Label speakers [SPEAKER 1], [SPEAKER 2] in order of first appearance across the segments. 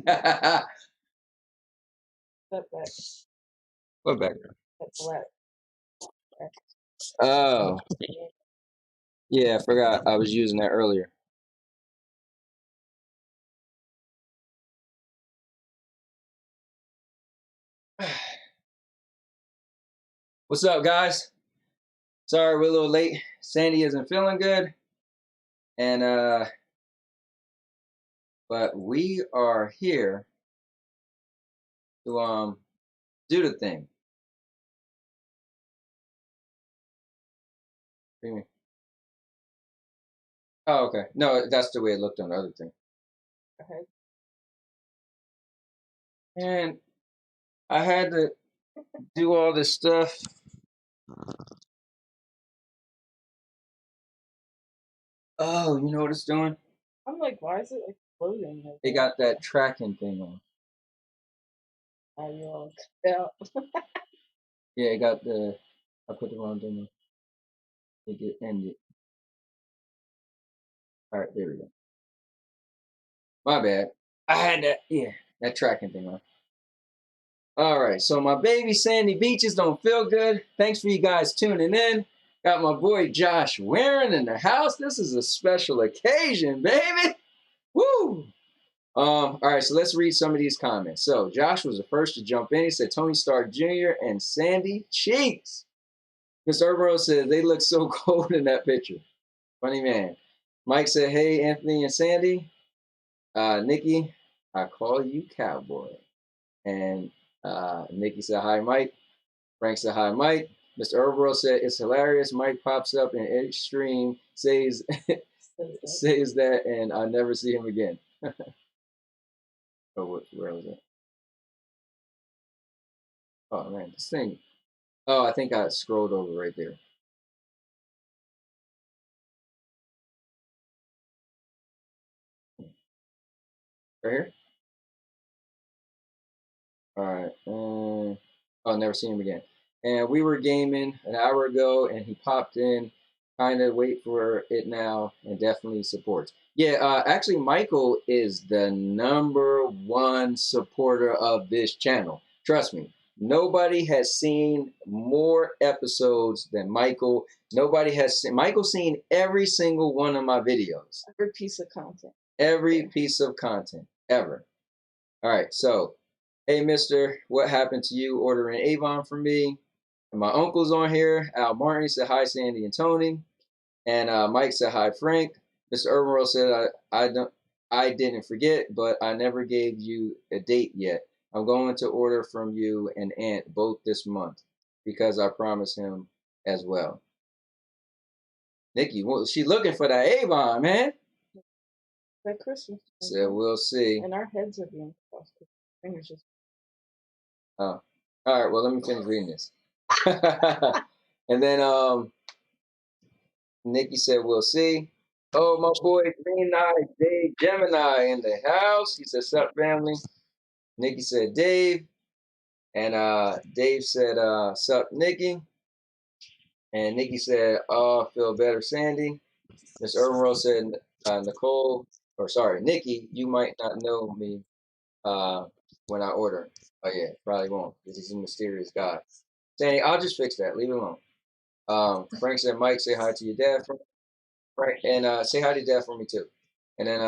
[SPEAKER 1] That back.
[SPEAKER 2] What back?
[SPEAKER 1] That black.
[SPEAKER 2] Oh, yeah, I forgot I was using that earlier. What's up, guys? Sorry we're a little late. Sandy isn't feeling good. And but we are here to do the thing. What do you mean? Oh, okay. No, that's the way it looked on the other thing.
[SPEAKER 1] Okay.
[SPEAKER 2] And I had to do all this stuff. Oh, you know what it's doing?
[SPEAKER 1] I'm like, why is it exploding?
[SPEAKER 2] It got that tracking thing on.
[SPEAKER 1] Are you all out?
[SPEAKER 2] Yeah, it got the. I put the wrong thing on. It get ended. All right, there we go. My bad. I had that tracking thing on. All right, so my baby Sandy Beaches don't feel good. Thanks for you guys tuning in. Got my boy Josh Warren in the house. This is a special occasion, baby. Woo! All right, so let's read some of these comments. So Josh was the first to jump in. He said Tony Stark Jr. and Sandy Cheeks. Mr. Urbro said they look so cold in that picture. Funny man. Mike said, hey, Anthony and Sandy. Nikki, I call you cowboy. And Nikki said, hi, Mike. Frank said, hi, Mike. Mr. Urbro said, it's hilarious. Mike pops up in each stream, says that, and I never see him again. Oh, where was it? Oh, man, this thing. Oh, I think I scrolled over right there. Right here? All right. I'll never see him again. And we were gaming an hour ago, and he popped in, kind of wait for it now, and definitely supports. Yeah, actually, Michael is the #1 supporter of this channel. Trust me. Nobody has seen more episodes than Michael. Nobody has seen, Michael's seen every single one of my videos.
[SPEAKER 1] Every piece of content.
[SPEAKER 2] Every piece of content, ever. All right, so, hey, mister, what happened to you ordering Avon from me? And my uncle's on here. Al Martin said hi, Sandy and Tony. And Mike said hi, Frank. Mr. Urban said I didn't forget, but I never gave you a date yet. I'm going to order from you and Aunt both this month because I promised him as well. Nikki, well, she looking for that Avon, man.
[SPEAKER 1] That Christmas.
[SPEAKER 2] Said we'll see.
[SPEAKER 1] And our heads are being crossed. Fingers just.
[SPEAKER 2] Oh, all right. Well, let me finish reading this. And then Nikki said we'll see. Oh, my boy Green Eye Dave Gemini in the house. He said, sup, family? Nikki said, Dave. And Dave said, sup, Nikki. And Nikki said, oh, feel better, Sandy. Miss Urban said, Nikki, you might not know me when I order. Oh, yeah, probably won't because he's a mysterious guy. Sandy, I'll just fix that. Leave it alone. Frank said, Mike, say hi to your dad. Frank, and say hi to your dad for me, too. And then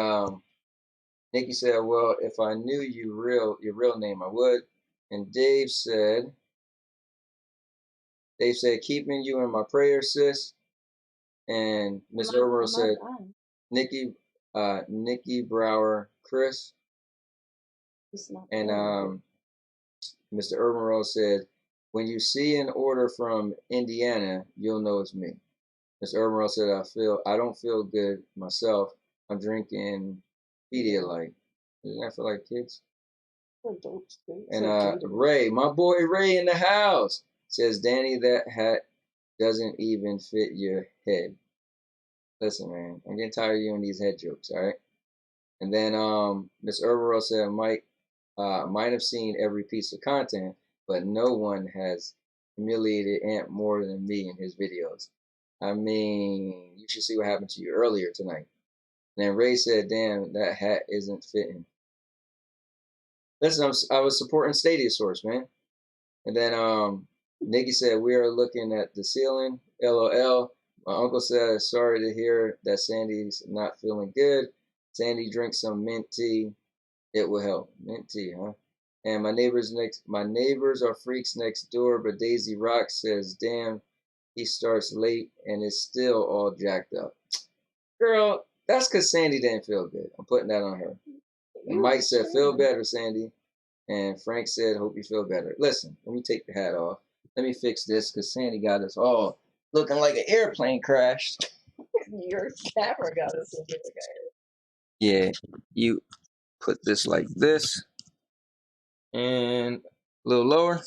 [SPEAKER 2] Nikki said, well, if I knew your real name, I would. And Dave said, keeping you in my prayers, sis. And Miss Urban said, Nikki Brower, Chris. And Mr. Urban Rose said, when you see an order from Indiana, you'll know it's me. Mr. Urban Rose said, I don't feel good myself. I'm drinking Pedialyte. Doesn't that feel like kids? And Ray, my boy Ray in the house, says, Danny, that hat doesn't even fit your head. Listen, man, I'm getting tired of you and these head jokes, all right? And then Miss Urbero said, Mike might have seen every piece of content, but no one has humiliated Ant more than me in his videos. I mean, you should see what happened to you earlier tonight. And then Ray said, damn, that hat isn't fitting. Listen, I was supporting Stadia Source, man. And then Nikki said, we are looking at the ceiling. LOL. My uncle said, sorry to hear that Sandy's not feeling good. Sandy, drink some mint tea. It will help. Mint tea, huh? And my neighbors are freaks next door, but Daisy Rock says, damn, he starts late and is still all jacked up. Girl, that's because Sandy didn't feel good. I'm putting that on her. And Mike said, feel better, Sandy. And Frank said, hope you feel better. Listen, let me take the hat off. Let me fix this because Sandy got us all looking like an airplane crashed.
[SPEAKER 1] Your camera got us looking like an
[SPEAKER 2] Yeah, you put this like this and a little lower.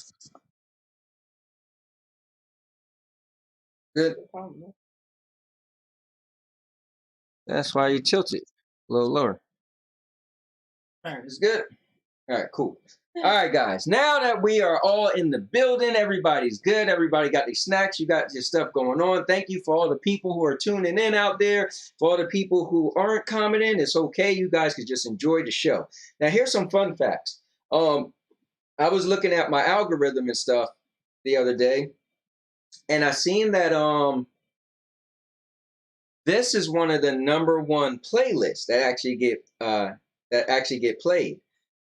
[SPEAKER 2] Good.
[SPEAKER 1] airplane.
[SPEAKER 2] That's why you tilt it a little lower. All right, it's good. All right, cool. All right, guys. Now that we are all in the building, everybody's good. Everybody got these snacks. You got your stuff going on. Thank you for all the people who are tuning in out there. For all the people who aren't commenting, it's okay. You guys could just enjoy the show. Now, here's some fun facts. I was looking at my algorithm and stuff the other day, and I seen that this is one of the #1 playlists that actually get played.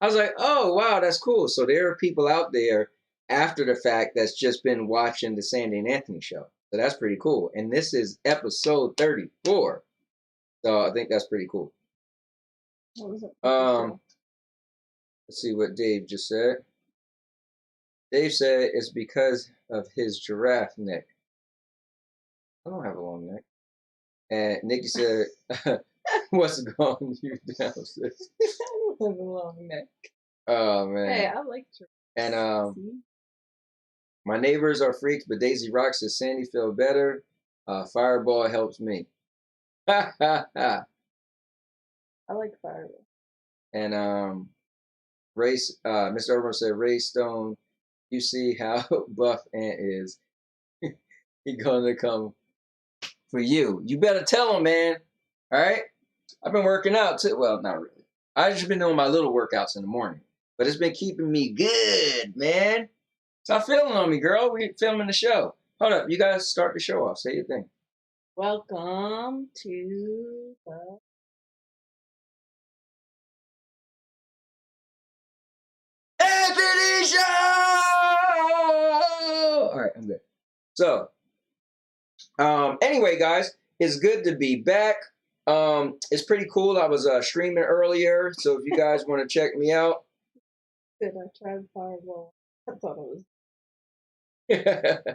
[SPEAKER 2] I was like, oh wow, that's cool. So there are people out there after the fact that's just been watching the Sandy and Anthony show. So that's pretty cool. And this is episode 34. So I think that's pretty cool.
[SPEAKER 1] What was it?
[SPEAKER 2] Let's see what Dave just said. Dave said it's because of his giraffe neck. I don't have a long neck. And Nikki said, what's going you downstairs?
[SPEAKER 1] I don't have a long neck.
[SPEAKER 2] Oh man.
[SPEAKER 1] Hey, I like your.
[SPEAKER 2] And my neighbors are freaks, but Daisy Rock says Sandy feel better. Fireball helps me. Ha ha ha.
[SPEAKER 1] I like Fireball.
[SPEAKER 2] And Mr. Urban said, Ray Stone, you see how buff Ant is. He gonna come for you. You better tell him, man. All right? I've been working out too. Well, not really. I've just been doing my little workouts in the morning. But it's been keeping me good, man. Stop feeling on me, girl. We're filming the show. Hold up. You guys start the show off. Say your thing.
[SPEAKER 1] Welcome to the
[SPEAKER 2] Anthony Show! All right, I'm good. So, anyway, guys, it's good to be back. It's pretty cool. I was streaming earlier, so if you guys want to check me out.
[SPEAKER 1] Did I tried Fireball? I thought it was.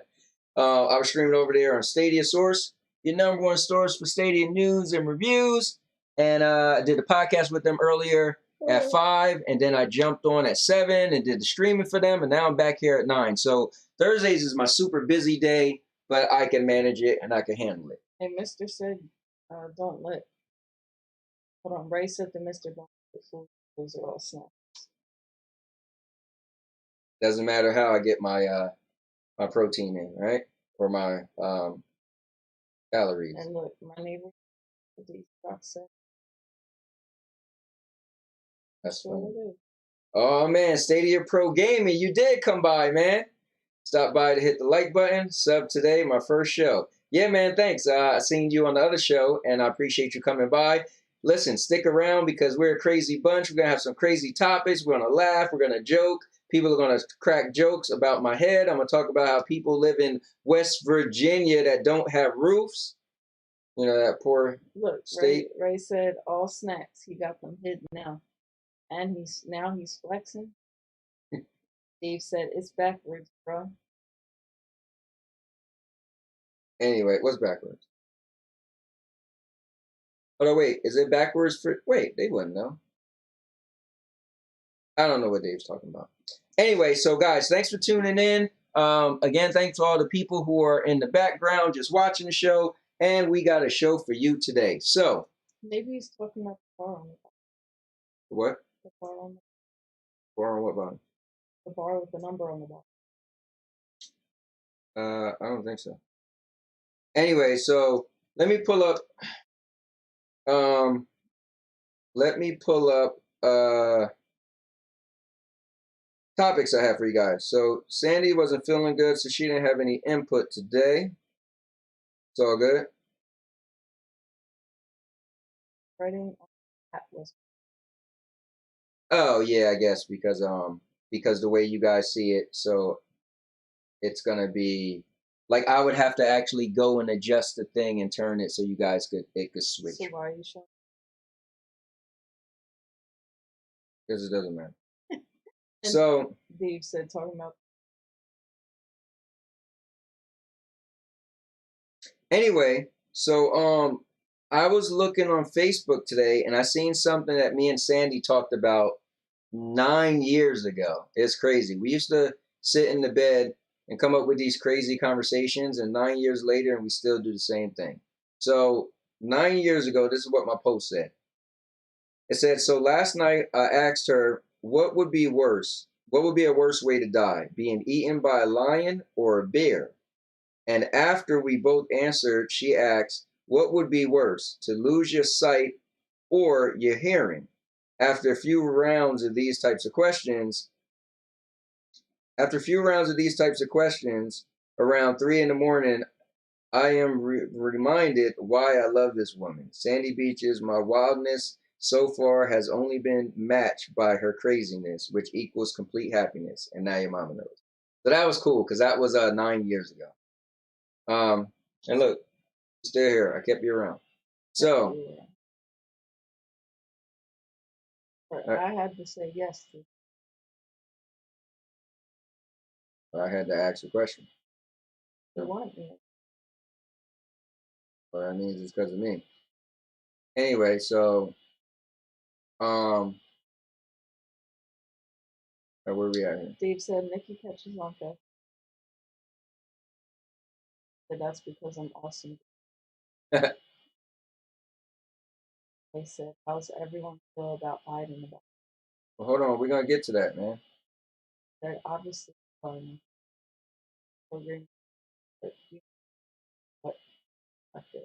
[SPEAKER 2] I was streaming over there on Stadia Source, your #1 source for Stadia news and reviews. And I did a podcast with them earlier at 5, and then I jumped on at 7 and did the streaming for them, and now I'm back here at 9. So Thursdays is my super busy day, but I can manage it and I can handle it.
[SPEAKER 1] And Mr. said, don't let. Hold on, Ray said to Mr. Don't let food. Those are all snacks.
[SPEAKER 2] Doesn't matter how I get my my protein in, right? Or my calories.
[SPEAKER 1] And look, my neighbor, these rocks said.
[SPEAKER 2] That's funny. Oh man, Stadia Pro Gaming, you did come by, man. Stop by to hit the like button. Sub today, my first show. Yeah, man, thanks. I seen you on the other show, and I appreciate you coming by. Listen, stick around because we're a crazy bunch. We're going to have some crazy topics. We're going to laugh. We're going to joke. People are going to crack jokes about my head. I'm going to talk about how people live in West Virginia that don't have roofs. You know, that poor state.
[SPEAKER 1] Ray said all snacks. He got them hidden now. And he's flexing. Steve said it's backwards, bro.
[SPEAKER 2] Anyway, what's backwards? Oh, no, wait. Is it backwards for... Wait, they wouldn't know. I don't know what Dave's talking about. Anyway, so guys, thanks for tuning in. Again, thanks to all the people who are in the background just watching the show. And we got a show for you today. So...
[SPEAKER 1] Maybe he's talking about the bar on the bottom.
[SPEAKER 2] What?
[SPEAKER 1] The bar on the
[SPEAKER 2] Bar on what bottom?
[SPEAKER 1] The bar with the number on the bottom.
[SPEAKER 2] I don't think so. Anyway, so let me pull up. topics I have for you guys. So Sandy wasn't feeling good, so she didn't have any input today. It's all good.
[SPEAKER 1] Writing on that was
[SPEAKER 2] Oh yeah, I guess because the way you guys see it, so it's gonna be like I would have to actually go and adjust the thing and turn it so you guys could switch.
[SPEAKER 1] so why are you showing?
[SPEAKER 2] Because it doesn't matter.
[SPEAKER 1] And
[SPEAKER 2] So
[SPEAKER 1] Dave said talking about
[SPEAKER 2] anyway, so I was looking on Facebook today and I seen something that me and Sandy talked about 9 years ago. It's crazy. We used to sit in the bed and come up with these crazy conversations, and 9 years later, and we still do the same thing. So 9 years ago, this is what my post said. It said, so last night I asked her, what would be worse? What would be a worse way to die? Being eaten by a lion or a bear? And after we both answered, she asked, what would be worse? To lose your sight or your hearing? After a few rounds of these types of questions, around 3 in the morning, I am reminded why I love this woman. Sandy Beaches, my wildness so far has only been matched by her craziness, which equals complete happiness. And now your mama knows. So that was cool because that was 9 years ago. And look, you're still here. I kept you around. So
[SPEAKER 1] yeah. But I had to say yes to
[SPEAKER 2] I had to ask a question.
[SPEAKER 1] the one. Yeah.
[SPEAKER 2] Well, that means it's because of me. Anyway, so where we at here?
[SPEAKER 1] Dave said Nikki catches on that. But that's because I'm awesome. They said, how's everyone feel about Biden? About
[SPEAKER 2] Well, hold on. We're going to get to that, man.
[SPEAKER 1] they're obviously agreeing, but you what after.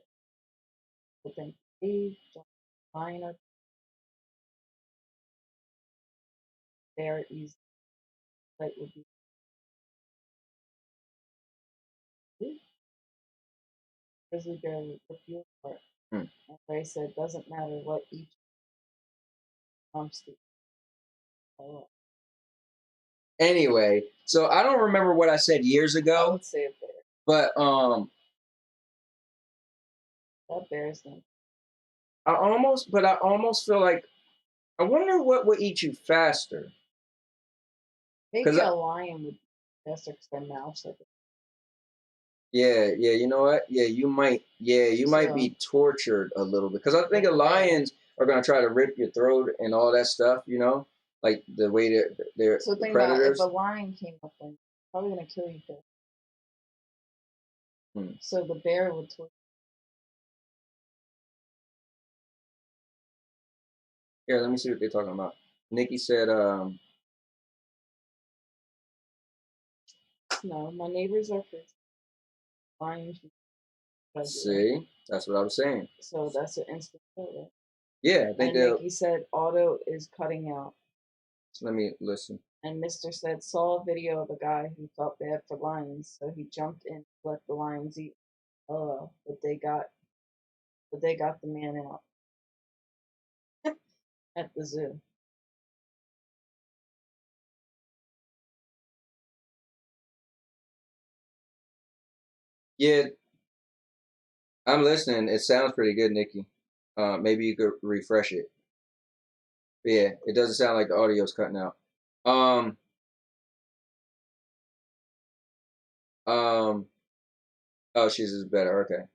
[SPEAKER 1] But then Dave, China, very easy. That would be grizzly bear would rip you apart. And Ray said, doesn't matter what each comes to.
[SPEAKER 2] Anyway, so I don't remember what I said years
[SPEAKER 1] I
[SPEAKER 2] ago,
[SPEAKER 1] would say a bear.
[SPEAKER 2] but
[SPEAKER 1] That bear's name.
[SPEAKER 2] I almost feel like I wonder what would eat you faster.
[SPEAKER 1] Maybe a lion would be faster because their mouths like.
[SPEAKER 2] Yeah, you know what? Yeah, you might be tortured a little bit because I think lions are gonna try to rip your throat and all that stuff. You know, like the way they're
[SPEAKER 1] So think
[SPEAKER 2] predators.
[SPEAKER 1] about if a lion came up, then probably gonna kill you first. So the bear would torture.
[SPEAKER 2] Here, let me see what they're talking about. Nikki said,
[SPEAKER 1] no, my neighbors are first. Lions.
[SPEAKER 2] See, that's what I was saying.
[SPEAKER 1] So that's an instant kill, right?
[SPEAKER 2] Yeah, I think
[SPEAKER 1] and Nikki said auto is cutting out.
[SPEAKER 2] Let me listen.
[SPEAKER 1] And Mr. said saw a video of a guy who felt bad for lions, so he jumped in to let the lions eat. But they got the man out at the zoo.
[SPEAKER 2] Yeah, I'm listening. It sounds pretty good, Nikki. Maybe you could refresh it. But yeah, it doesn't sound like the audio's cutting out. Oh, she's is better. Okay.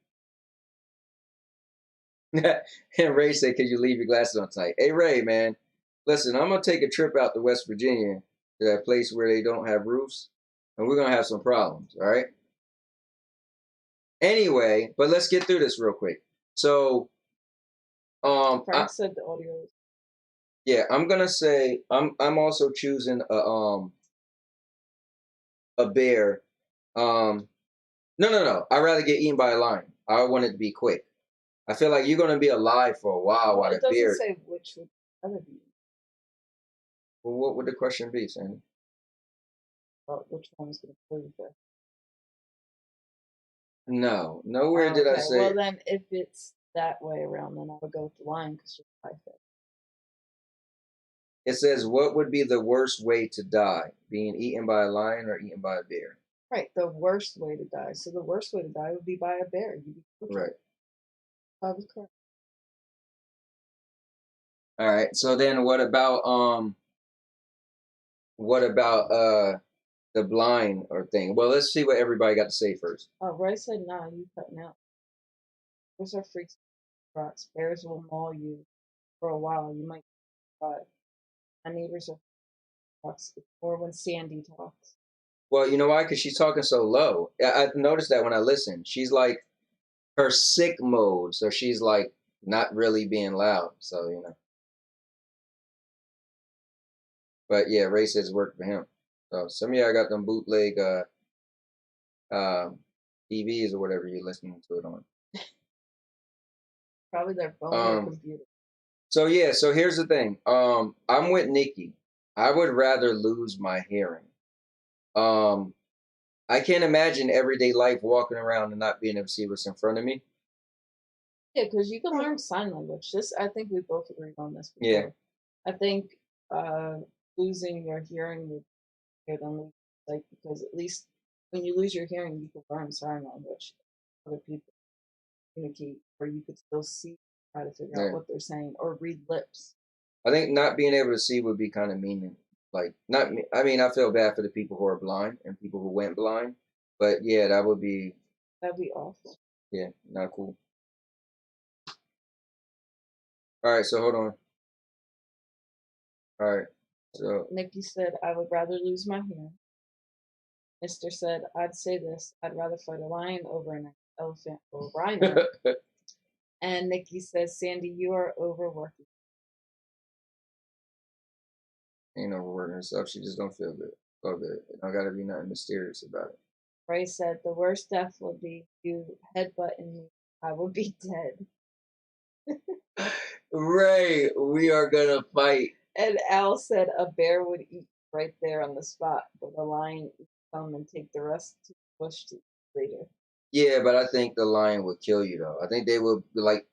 [SPEAKER 2] And Ray said, "Could you leave your glasses on tonight?" Hey, Ray, man, listen, I'm gonna take a trip out to West Virginia to that place where they don't have roofs, and we're gonna have some problems. All right. Anyway, but let's get through this real quick. So,
[SPEAKER 1] Frank said the audio.
[SPEAKER 2] Yeah, I'm gonna say I'm also choosing a bear. No. I'd rather get eaten by a lion. I want it to be quick. I feel like you're gonna be alive for a while while the bear.
[SPEAKER 1] It doesn't say which would rather be.
[SPEAKER 2] Well, what would the question be, Sandy?
[SPEAKER 1] about which one was going to kill you first.
[SPEAKER 2] No, nowhere did I
[SPEAKER 1] Okay,
[SPEAKER 2] say.
[SPEAKER 1] well then, if it's that way around, then I would go with the lion because you're pie-fed.
[SPEAKER 2] It says, what would be the worst way to die? Being eaten by a lion or eaten by a bear?
[SPEAKER 1] Right, the worst way to die. So the worst way to die would be by a bear. You'd be tortured.
[SPEAKER 2] Right.
[SPEAKER 1] I was correct.
[SPEAKER 2] All right. So then what about the blind or thing? Well, let's see what everybody got to say first.
[SPEAKER 1] Roy said, nah, you cutting out. Those are freaks rocks. Bears will maul you for a while. You might survive. My neighbors are rocks. Or when Sandy talks.
[SPEAKER 2] Well, you know why? Because she's talking so low. I noticed that when I listen. She's like her sick mode. So she's like not really being loud. So, you know. But yeah, Ray says it worked for him. So some of y'all got them bootleg TVs or whatever you're listening to it on.
[SPEAKER 1] Probably their phone or computer.
[SPEAKER 2] So yeah, so here's the thing. I'm with Nikki. I would rather lose my hearing. I can't imagine everyday life walking around and not being able to see what's in front of me.
[SPEAKER 1] Yeah, because you can learn sign language. I think we both agreed on this before.
[SPEAKER 2] Yeah.
[SPEAKER 1] I think losing your hearing would be better than losing sight, because at least when you lose your hearing, you can learn sign language. Other people communicate, or you could still see, try to figure out what they're saying, or read lips.
[SPEAKER 2] I think not being able to see would be kind of mean. Like, not me. I mean, I feel bad for the people who are blind and people who went blind. But yeah, that'd be
[SPEAKER 1] awful.
[SPEAKER 2] Yeah, not cool. All right, so hold on. All right, so
[SPEAKER 1] Nikki said, I would rather lose my hearing. Mr. said, I'd say this. I'd rather fight a lion over an elephant or a rhino. And Nikki says, Sandy, you are overworking.
[SPEAKER 2] Ain't overworking herself. She just don't feel good. Feel good. It don't gotta be nothing mysterious about it.
[SPEAKER 1] Ray said, the worst death would be you headbutting me. I would be dead.
[SPEAKER 2] Ray, we are gonna fight.
[SPEAKER 1] And Al said a bear would eat right there on the spot, but a lion would come and take the rest to the bush to eat later.
[SPEAKER 2] Yeah, but I think the lion would kill you though. I think they would like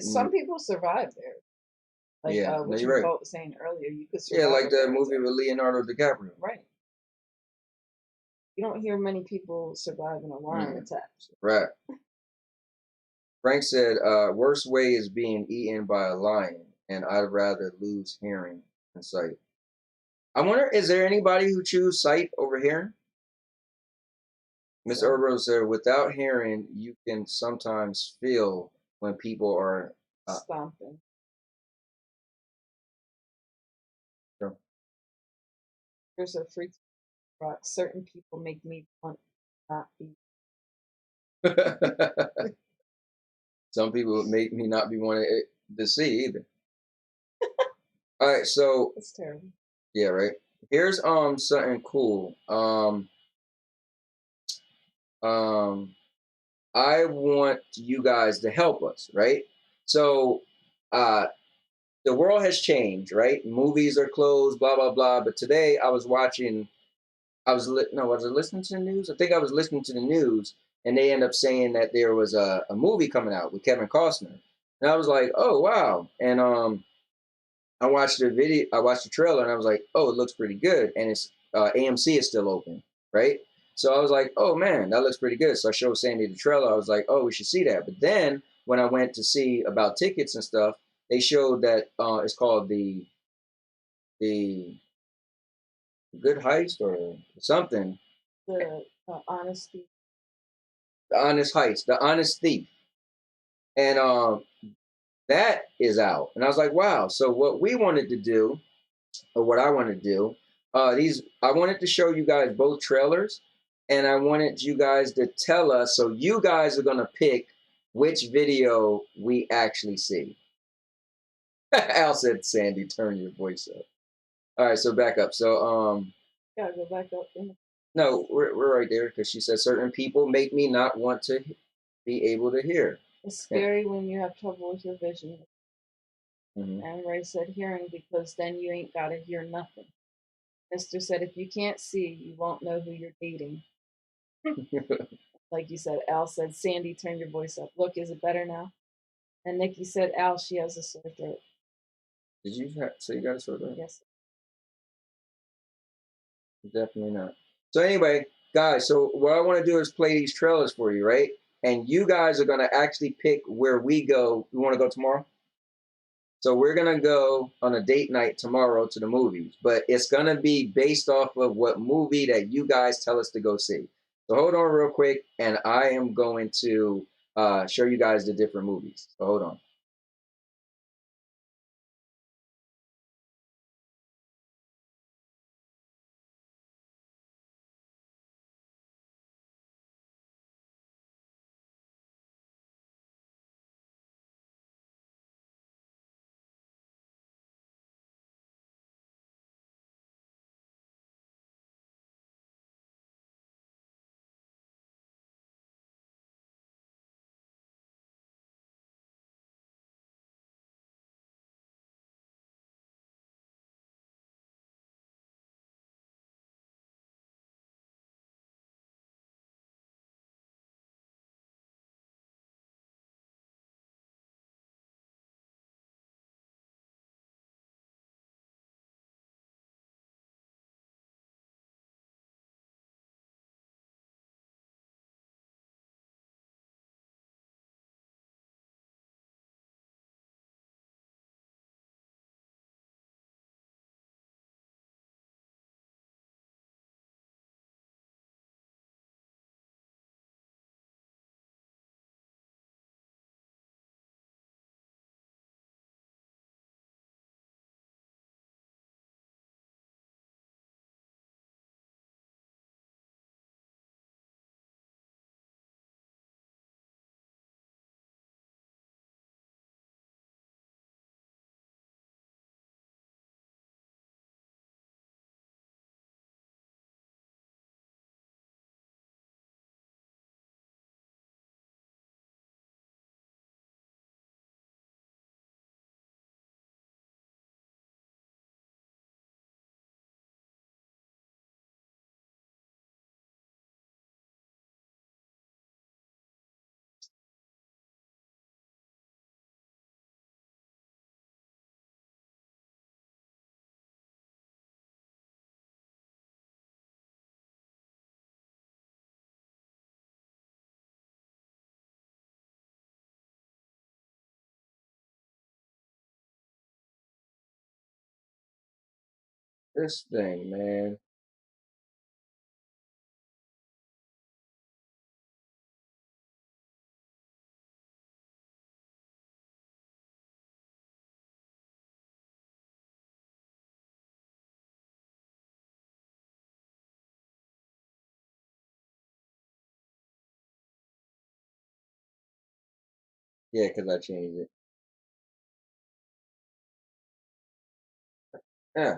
[SPEAKER 1] some people survive there. Like what you were saying earlier, you could survive.
[SPEAKER 2] Yeah, like the movie with Leonardo DiCaprio.
[SPEAKER 1] Right. You don't hear many people surviving a lion attack.
[SPEAKER 2] Right. Frank said, worst way is being eaten by a lion, and I'd rather lose hearing and sight. I wonder, is there anybody who choose sight over hearing? Miss Urbo said, without hearing, you can sometimes feel when people are
[SPEAKER 1] stomping.
[SPEAKER 2] Sure.
[SPEAKER 1] There's a freak rock. Certain people make me want not be.
[SPEAKER 2] Some people make me not be wanting to see either. All right, so
[SPEAKER 1] that's terrible.
[SPEAKER 2] Yeah, right. Here's something cool. I want you guys to help us, right? So the world has changed, right? Movies are closed, blah blah blah. But today I was watching. Was I listening to the news? I think I was listening to the news, and they end up saying that there was a movie coming out with Kevin Costner, and I was like, oh wow, and I watched the video, I watched the trailer, and I was like, oh, it looks pretty good, and it's AMC is still open, right? So I was like, oh man, that looks pretty good. So I showed Sandy the trailer. I was like, oh, we should see that. But then when I went to see about tickets and stuff, they showed that it's called the Good Heist or something.
[SPEAKER 1] The Honesty.
[SPEAKER 2] The Honest Heist, The Honest Thief, and that is out. And I was like, wow. So what we wanted to do, or what I wanted to do, I wanted to show you guys both trailers, and I wanted you guys to tell us. So you guys are gonna pick which video we actually see. Al said, "Sandy, turn your voice up." All right, so back up. So
[SPEAKER 1] gotta go back up.
[SPEAKER 2] No, we're right there because she said certain people make me not want to be able to hear.
[SPEAKER 1] It's scary when you have trouble with your vision.
[SPEAKER 2] Mm-hmm.
[SPEAKER 1] And Ray said hearing, because then you ain't gotta hear nothing. Mister said, if you can't see, you won't know who you're dating. Like you said, Al said, Sandy, turn your voice up. Look, is it better now? And Nikki said, Al, she has a sore throat.
[SPEAKER 2] Did you have, so you got a sore throat?
[SPEAKER 1] Yes.
[SPEAKER 2] Definitely not. So anyway, guys, so what I want to do is play these trailers for you, right? And you guys are going to actually pick where we go. You want to go tomorrow? So we're going to go on a date night tomorrow to the movies, but it's going to be based off of what movie that you guys tell us to go see. So hold on real quick, and I am going to show you guys the different movies. So hold on. This thing, man. Yeah, because I changed it. Yeah.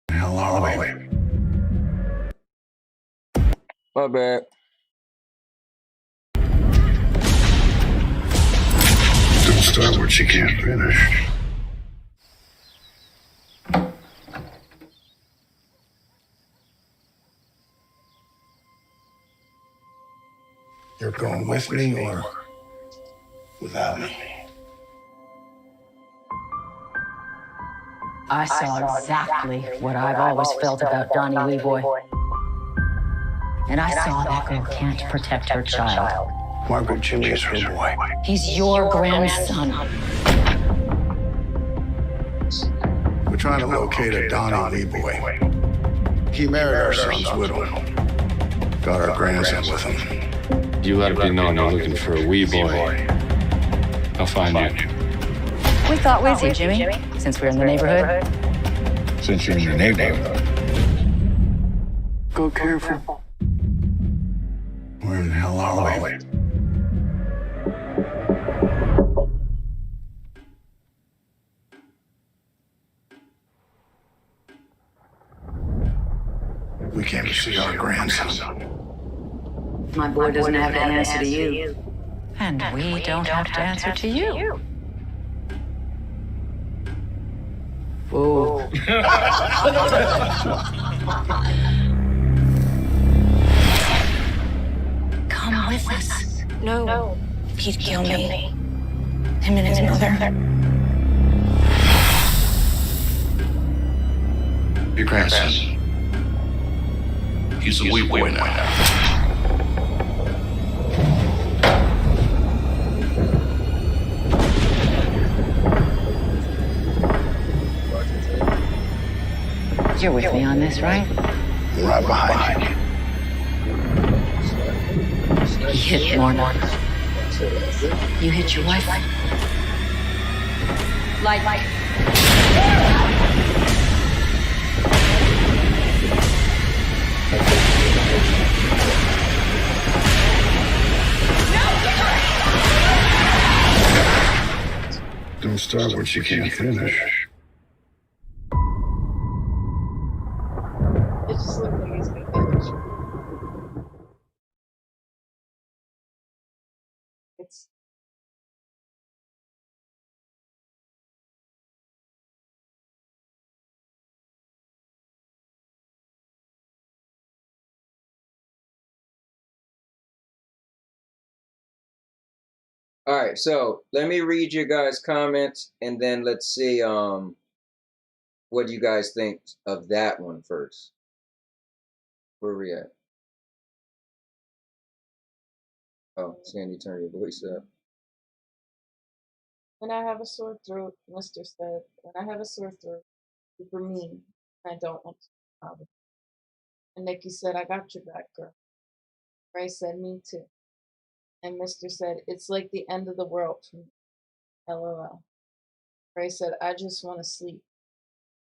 [SPEAKER 3] Hell are we?
[SPEAKER 2] My bad.
[SPEAKER 3] Don't start what you can't finish. You're going with me or without me?
[SPEAKER 4] I saw exactly what I've always felt about Donnie Leroy. And I saw that girl can't protect her child.
[SPEAKER 3] Margaret Jimmy is her boy.
[SPEAKER 4] He's your grandson.
[SPEAKER 3] We're trying to locate a Donnie Leroy. He married our son's widow. Got our grandson with him.
[SPEAKER 5] You let it be known you're looking for a wee boy.
[SPEAKER 3] I'll find you.
[SPEAKER 4] We thought we'd see Jimmy, since we're in the neighborhood.
[SPEAKER 3] Since you're in your neighborhood. Go careful. Where in the hell are we? We came to see our grandson.
[SPEAKER 4] My boy doesn't have to answer to you. And we don't have to answer to you. Whoa. Come with us.
[SPEAKER 5] No. He'd kill me. Him and his mother.
[SPEAKER 3] Your grandson. He's a wee boy now.
[SPEAKER 4] You're with me on this, right?
[SPEAKER 3] Right behind you.
[SPEAKER 4] You hit Lorna. You hit your wife. Like.
[SPEAKER 3] Don't start what you can't finish.
[SPEAKER 1] It just looked like he's gonna finish. It's
[SPEAKER 2] All right, so let me read you guys' comments, and then let's see what do you guys think of that one first. Where we at? Oh, Sandy, turn your voice up.
[SPEAKER 1] when I have a sore throat, Mr. said, when I have a sore throat, super mean. I don't want to bother. And Nikki said, I got your back, girl. Ray said, me too. And Mr. said, it's like the end of the world for me. LOL. Ray said, I just want to sleep.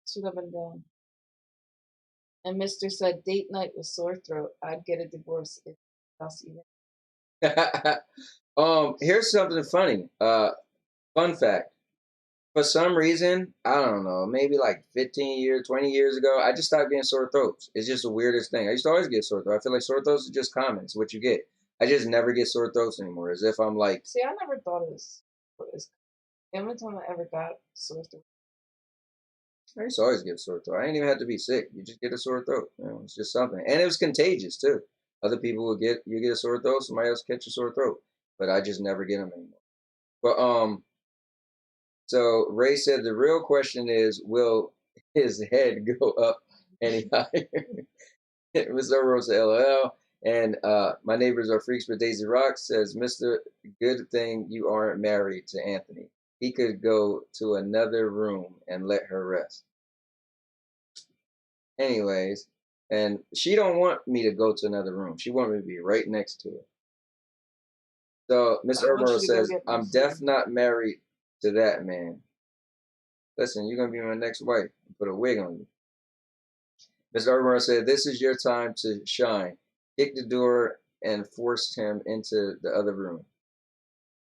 [SPEAKER 1] That's what I've been doing. And Mr. said, date night with sore throat. I'd get a divorce if else even.
[SPEAKER 2] Here's something funny. Fun fact. For some reason, I don't know, maybe like 15 years, 20 years ago, I just stopped getting sore throats. It's just the weirdest thing. I used to always get sore throats. I feel like sore throats are just common. It's what you get. I just never get sore throats anymore. As if I'm like,
[SPEAKER 1] See, I never thought it was the only time I ever got sore throat.
[SPEAKER 2] I used to always get a sore throat. I didn't even have to be sick. You just get a sore throat. You know, it's just something. And it was contagious too. Other people would get, you get a sore throat, somebody else catch a sore throat. But I just never get them anymore. But so Ray said the real question is, will his head go up any higher? Mr. Earl said, LOL. And my neighbors are freaks, but Daisy Rock says, Mr. Good thing you aren't married to Anthony. He could go to another room and let her rest. Anyways, and she don't want me to go to another room. She wants me to be right next to her. So Mr. Earl says, I'm deaf not married to that man. Listen, you're going to be my next wife. Put a wig on you. Mr. Earl said, this is your time to shine. Kick the door and forced him into the other room.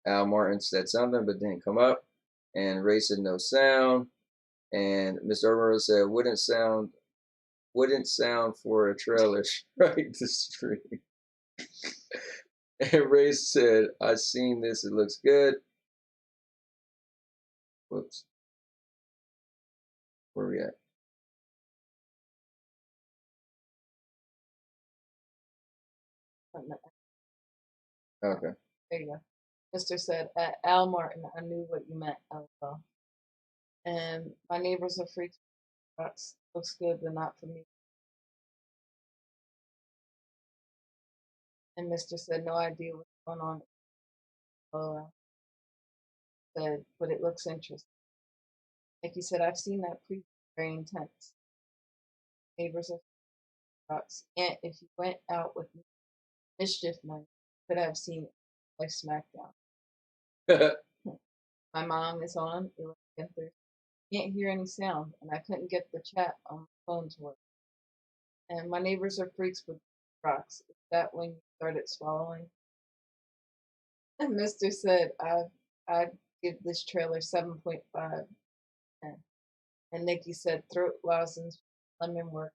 [SPEAKER 2] Al Martin said something, but didn't come up. And Ray said no sound. And Mr. Earl said, wouldn't sound for a trailer strike the street. And Ray said, I seen this, it looks good. Whoops. Where we at? Okay.
[SPEAKER 1] There you go. Mr. said, Al Martin, I knew what you meant. LOL. And my neighbors are freaks. Looks good, but not for me. And Mr. said, no idea what's going on. LOL. Said, but it looks interesting. Like he said, I've seen that preview, very intense. Neighbors are freaks. And if you went out with mischief money, could have seen like SmackDown. My mom is on 11:30. Can't hear any sound, and I couldn't get the chat on my phone to work. And my neighbors are freaks with rocks. Is that when you started swallowing? And Mr. said, I'd give this trailer 7.5. And Nikki said, throat lozenge, lemon work.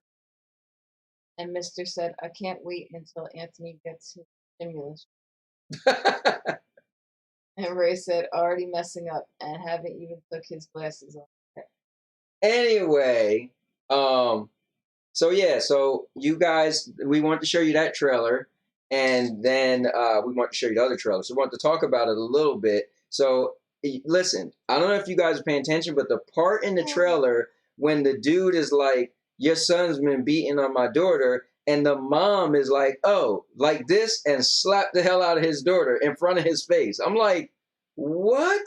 [SPEAKER 1] And Mr. said, I can't wait until Anthony gets his stimulus. And Ray said, already messing up and haven't even took his glasses off yet.
[SPEAKER 2] Anyway, so yeah, so you guys, we want to show you that trailer, and then we want to show you the other trailer. So we want to talk about it a little bit. So listen, I don't know if you guys are paying attention, but the part in the trailer when the dude is like, your son's been beating on my daughter, and the mom is like, oh, like this, and slap the hell out of his daughter in front of his face. I'm like, what?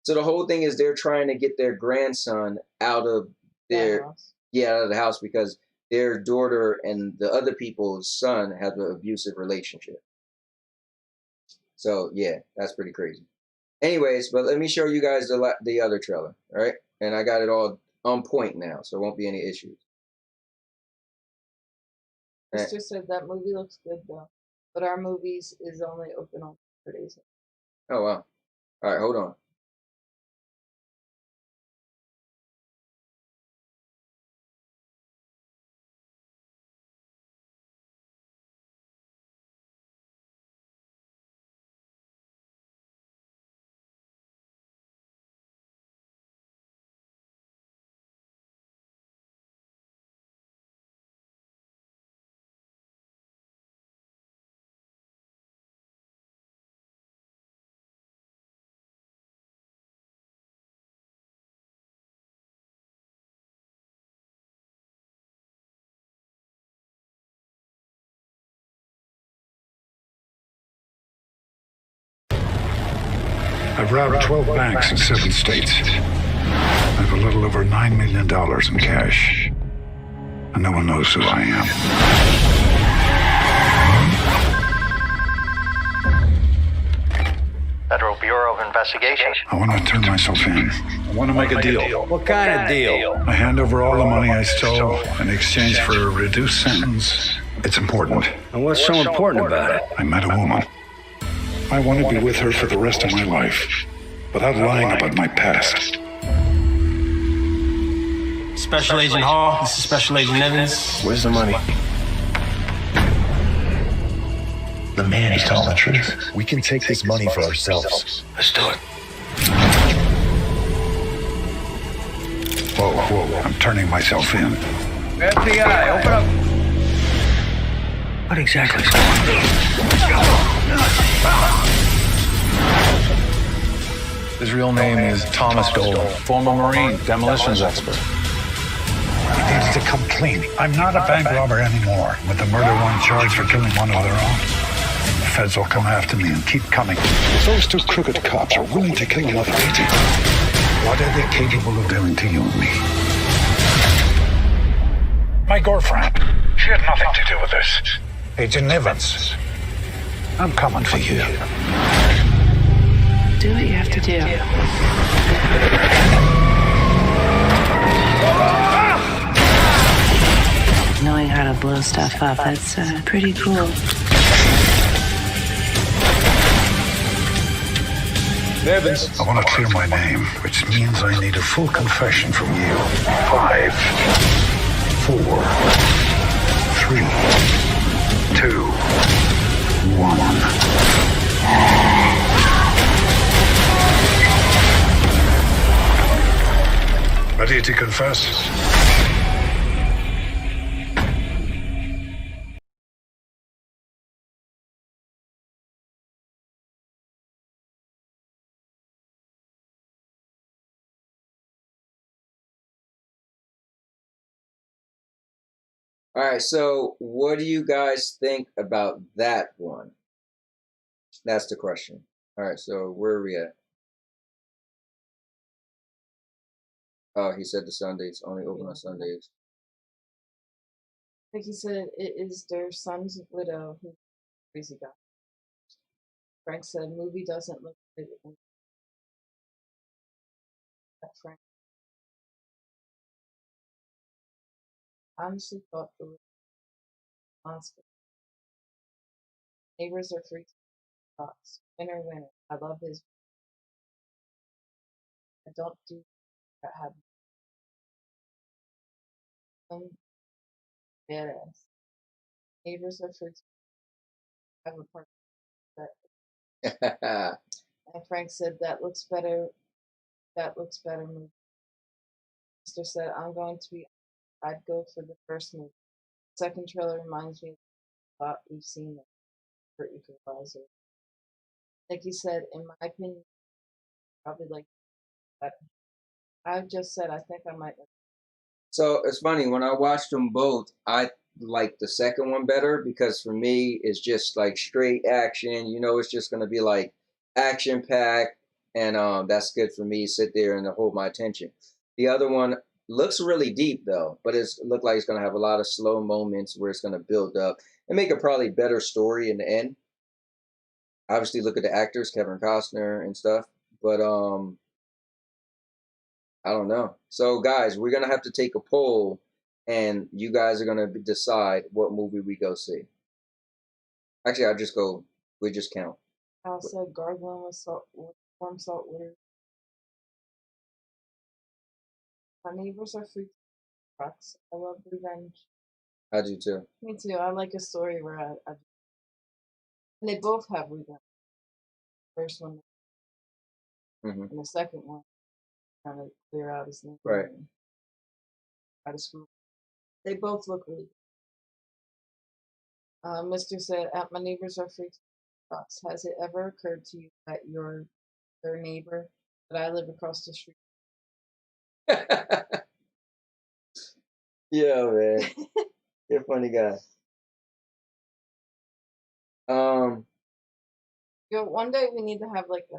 [SPEAKER 2] So the whole thing is they're trying to get their grandson out of their out of the house because their daughter and the other people's son have an abusive relationship. So yeah, that's pretty crazy. Anyways, but let me show you guys the other trailer, all right? And I got it all on point now, so there won't be any issues.
[SPEAKER 1] Sister said that movie looks good though, but our movies is only open on Saturdays.
[SPEAKER 2] Oh wow! All right, hold on.
[SPEAKER 3] I've robbed 12 banks in 7 states. I have a little over $9 million in cash. And no one knows who I am.
[SPEAKER 6] Federal Bureau of Investigation.
[SPEAKER 3] I want to turn myself in. I want to make a deal.
[SPEAKER 7] What kind of deal?
[SPEAKER 3] I hand over all the money I stole in exchange for a reduced sentence. It's important.
[SPEAKER 7] And what's so important about it?
[SPEAKER 3] I met a woman. I want to be with her for the rest of my life, without lying about my past.
[SPEAKER 7] Special Agent Hall, this is Special Agent Evans. Where's the money?
[SPEAKER 8] The man is telling the truth. We can take this money for ourselves.
[SPEAKER 7] Let's do it.
[SPEAKER 3] Whoa, I'm turning myself in.
[SPEAKER 7] FBI, open up. What exactly is going on?
[SPEAKER 8] His real name is Thomas Dolan, former Marine, demolitions expert.
[SPEAKER 3] He needs to come clean. I'm not a bank robber anymore. With the murder one charged for killing one of their own. The feds will come after me and keep coming. If those 2 crooked cops are willing to kill another agent, what are they capable of doing to you and me? My girlfriend, she had nothing to do with this. Agent Evans, I'm coming for you.
[SPEAKER 5] Do what you have to do. Knowing how to blow stuff up, that's pretty cool.
[SPEAKER 8] Evans.
[SPEAKER 3] I want to clear my name, which means I need a full confession from you. 5, 4, 3, 2, 1. Ready to confess?
[SPEAKER 2] All right, so what do you guys think about that one? That's the question. All right, so where are we at? Oh, he said the Sundays, only open on Sundays.
[SPEAKER 1] Like he said, it is their son's widow who's a crazy guy. Frank said, movie doesn't look good. that Frank honestly thought the monster. Neighbors are freaks. Thoughts. Winner, winner. I love his. I don't do that. Have some badass. Neighbors are freaks. Have a part that. And Frank said that looks better. That looks better. Movie. Mister said I'm going to be. I'd go for the first movie. Second trailer reminds me of a lot we've seen for Equalizer. Nikki said, in my opinion, probably like that. I just said I think I might.
[SPEAKER 2] So it's funny, when I watched them both, I like the second one better because for me, it's just like straight action. You know, it's just going to be like action packed, and that's good for me. Sit there and hold my attention. The other one looks really deep though, but it looked like it's going to have a lot of slow moments where it's going to build up and make a probably better story in the end. Obviously, look at the actors, Kevin Costner and stuff, but I don't know. So, guys, we're going to have to take a poll, and you guys are going to decide what movie we go see. Actually, we just count.
[SPEAKER 1] I said gargling with warm salt water. My neighbors are freak rocks. I love revenge.
[SPEAKER 2] I do too.
[SPEAKER 1] Me too. I like a story where and they both have revenge. First one and the second one trying to clear out his name.
[SPEAKER 2] Right.
[SPEAKER 1] Out of school. They both look really good. Mister said, my neighbors are freak rocks. Has it ever occurred to you that you're their neighbor, that I live across the street?
[SPEAKER 2] Yeah, man. You're a funny guy.
[SPEAKER 1] Yo, one day we need to have like a.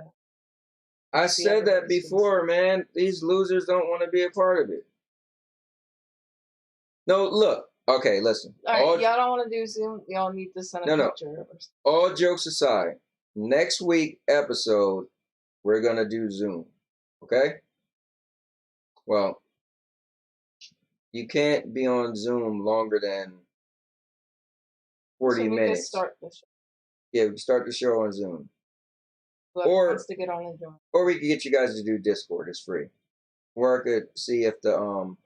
[SPEAKER 2] I said that before, man. These losers don't want to be a part of it. No, look. Okay, listen.
[SPEAKER 1] All right, y'all don't want to do Zoom. Y'all need to send a picture.
[SPEAKER 2] All jokes aside, next week episode, we're going to do Zoom. Okay? Well, you can't be on Zoom longer than 40 minutes.
[SPEAKER 1] Can start the show.
[SPEAKER 2] Yeah, we can start the show on Zoom.
[SPEAKER 1] Whoever wants to get on and join.
[SPEAKER 2] Or we could get you guys to do Discord. It's free. Or I could see if the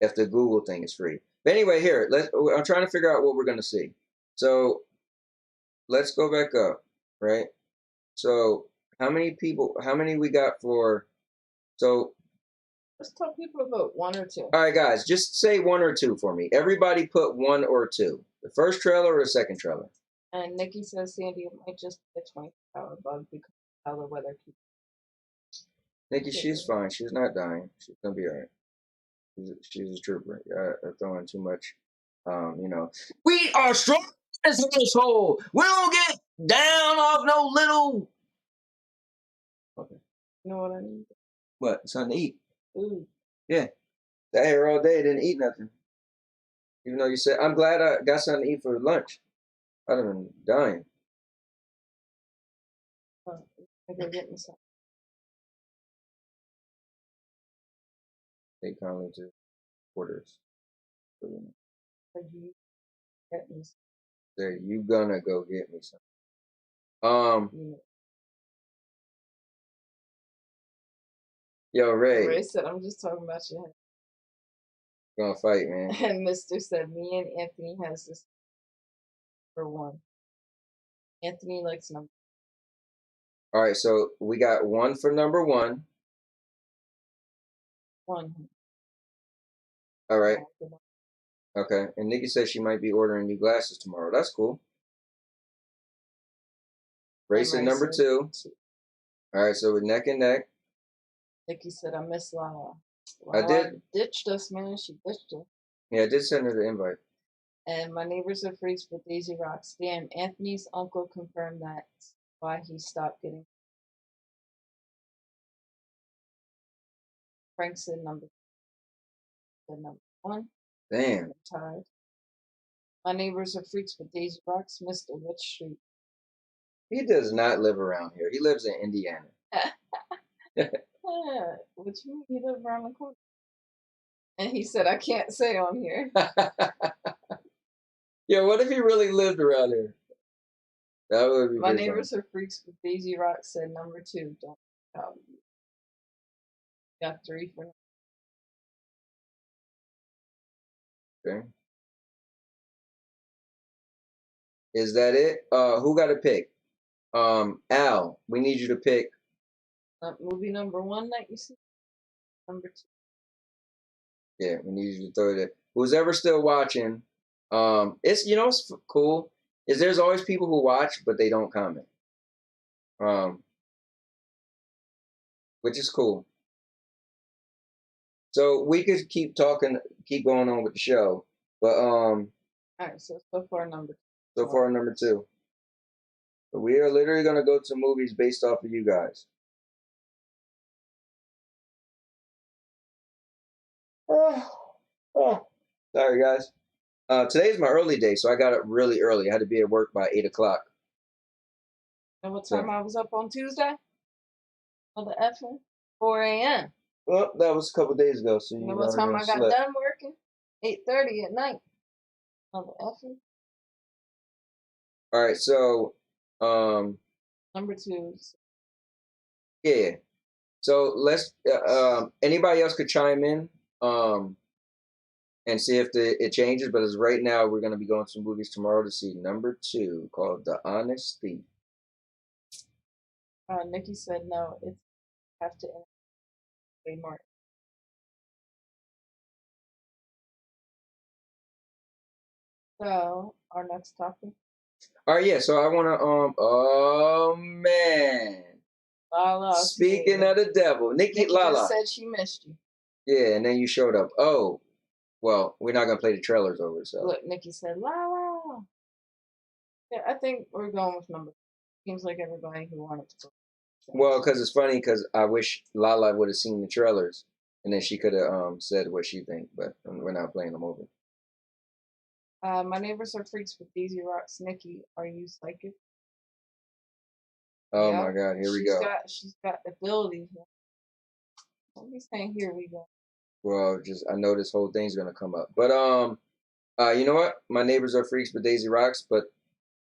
[SPEAKER 2] Google thing is free. But anyway, here, I'm trying to figure out what we're going to see. So let's go back up, right? So how many we got for, so.
[SPEAKER 1] Let's tell people to vote, 1 or 2.
[SPEAKER 2] All right, guys, just say 1 or 2 for me. Everybody put 1 or 2. The first trailer or the second trailer?
[SPEAKER 1] And Nikki says Sandy might just be a 24-hour bug because of how the weather keeps.
[SPEAKER 2] Nikki, she's fine. She's not dying. She's going to be all right. She's a trooper. I'm throwing too much, We are strong as this household. We don't get down off no little. Okay.
[SPEAKER 1] You know what I mean?
[SPEAKER 2] What? Something to eat.
[SPEAKER 1] Food.
[SPEAKER 2] Yeah. Sat here all day, didn't eat nothing. Even though you said, I'm glad I got something to eat for lunch. I'd have been dying.
[SPEAKER 1] I go get me something.
[SPEAKER 2] They kindly to orders.
[SPEAKER 1] You get me something.
[SPEAKER 2] Say, you gonna go get me something. Yo,
[SPEAKER 1] Ray said, I'm just talking about you.
[SPEAKER 2] Gonna fight, man.
[SPEAKER 1] And Mister said, me and Anthony has this for 1. Anthony likes number.
[SPEAKER 2] All right, so we got 1 for number 1.
[SPEAKER 1] 1.
[SPEAKER 2] All right. Okay, and Nikki says she might be ordering new glasses tomorrow. That's cool. Ray said number 2. All right, so we're neck and neck.
[SPEAKER 1] Nikki said, I miss Lala.
[SPEAKER 2] I did.
[SPEAKER 1] Ditched us, man. She ditched us.
[SPEAKER 2] Yeah, I did send her the invite.
[SPEAKER 1] And my neighbors are freaks with Daisy Rocks. Damn, Anthony's uncle confirmed that's why he stopped getting. Frank said number 1.
[SPEAKER 2] Damn.
[SPEAKER 1] I'm tired. My neighbors are freaks with Daisy Rocks. Mr. Which street?
[SPEAKER 2] He does not live around here. He lives in Indiana.
[SPEAKER 1] Yeah, which means he lived around the corner. And he said, I can't say on here.
[SPEAKER 2] Yeah, what if he really lived around here? That would be
[SPEAKER 1] My
[SPEAKER 2] pretty
[SPEAKER 1] neighbors are freaks with Daisy Rock said number 2. Don't got 3 for now.
[SPEAKER 2] funny. Okay. Is that it? Who got to pick? Al, we need you to pick.
[SPEAKER 1] Movie number 1 that you see. Number 2.
[SPEAKER 2] Yeah, we need you to throw it. Who's ever still watching? It's it's cool. Is there's always people who watch but they don't comment. Which is cool. So we could keep talking, keep going on with the show, but
[SPEAKER 1] All right, so far number 2.
[SPEAKER 2] so far number 2. But we are literally gonna go to movies based off of you guys. Sorry guys. Today's my early day, so I got up really early. I had to be at work by 8 o'clock.
[SPEAKER 1] And what time I was up on Tuesday? On the effing 4 a.m.
[SPEAKER 2] Well, that was a couple days ago. So
[SPEAKER 1] you know what time I got done working? 8:30 at night. On the effing.
[SPEAKER 2] All right, so
[SPEAKER 1] number 2.
[SPEAKER 2] Yeah. So let's. Anybody else could chime in. And see if it changes. But as right now, we're going to be going to movies tomorrow to see number 2 called The Honest Thief.
[SPEAKER 1] Nikki said no. It's have to way more. So our next topic.
[SPEAKER 2] All right, yeah. So I want to. Oh man.
[SPEAKER 1] Lala.
[SPEAKER 2] Speaking of the devil, Nikki Lala
[SPEAKER 1] just said she missed you.
[SPEAKER 2] Yeah, and then you showed up. Oh, well, we're not gonna play the trailers over. So
[SPEAKER 1] look, Nikki said Lala. Yeah, I think we're going with number. Seems like everybody who wanted to go.
[SPEAKER 2] Well, because it's funny, because I wish Lala would have seen the trailers, and then she could have said what she think. But we're not playing them over.
[SPEAKER 1] My neighbors are freaks with Daisy Rocks. Nikki, are you psychic?
[SPEAKER 2] Oh my God! Here we go.
[SPEAKER 1] She's got abilities. Don't be saying here we go.
[SPEAKER 2] Well, I know this whole thing's gonna come up, but you know what? My neighbors are freaks with Daisy Rocks, but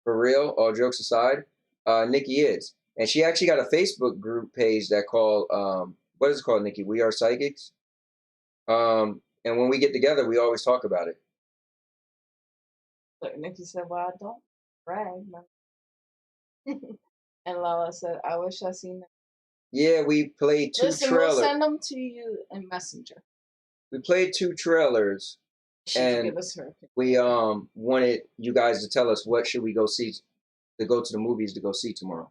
[SPEAKER 2] for real, all jokes aside, Nikki is, and she actually got a Facebook group page that called what is it called, Nikki? We Are Psychics. And when we get together, we always talk about it.
[SPEAKER 1] Look, Nikki said, "Well, I don't brag." And Lala said, "I wish I seen that."
[SPEAKER 2] Yeah, we played 2 trailers.
[SPEAKER 1] We'll send them to you in Messenger.
[SPEAKER 2] We played 2 trailers, and
[SPEAKER 1] give us her
[SPEAKER 2] we wanted you guys to tell us what should we go see, to go to the movies to go see tomorrow.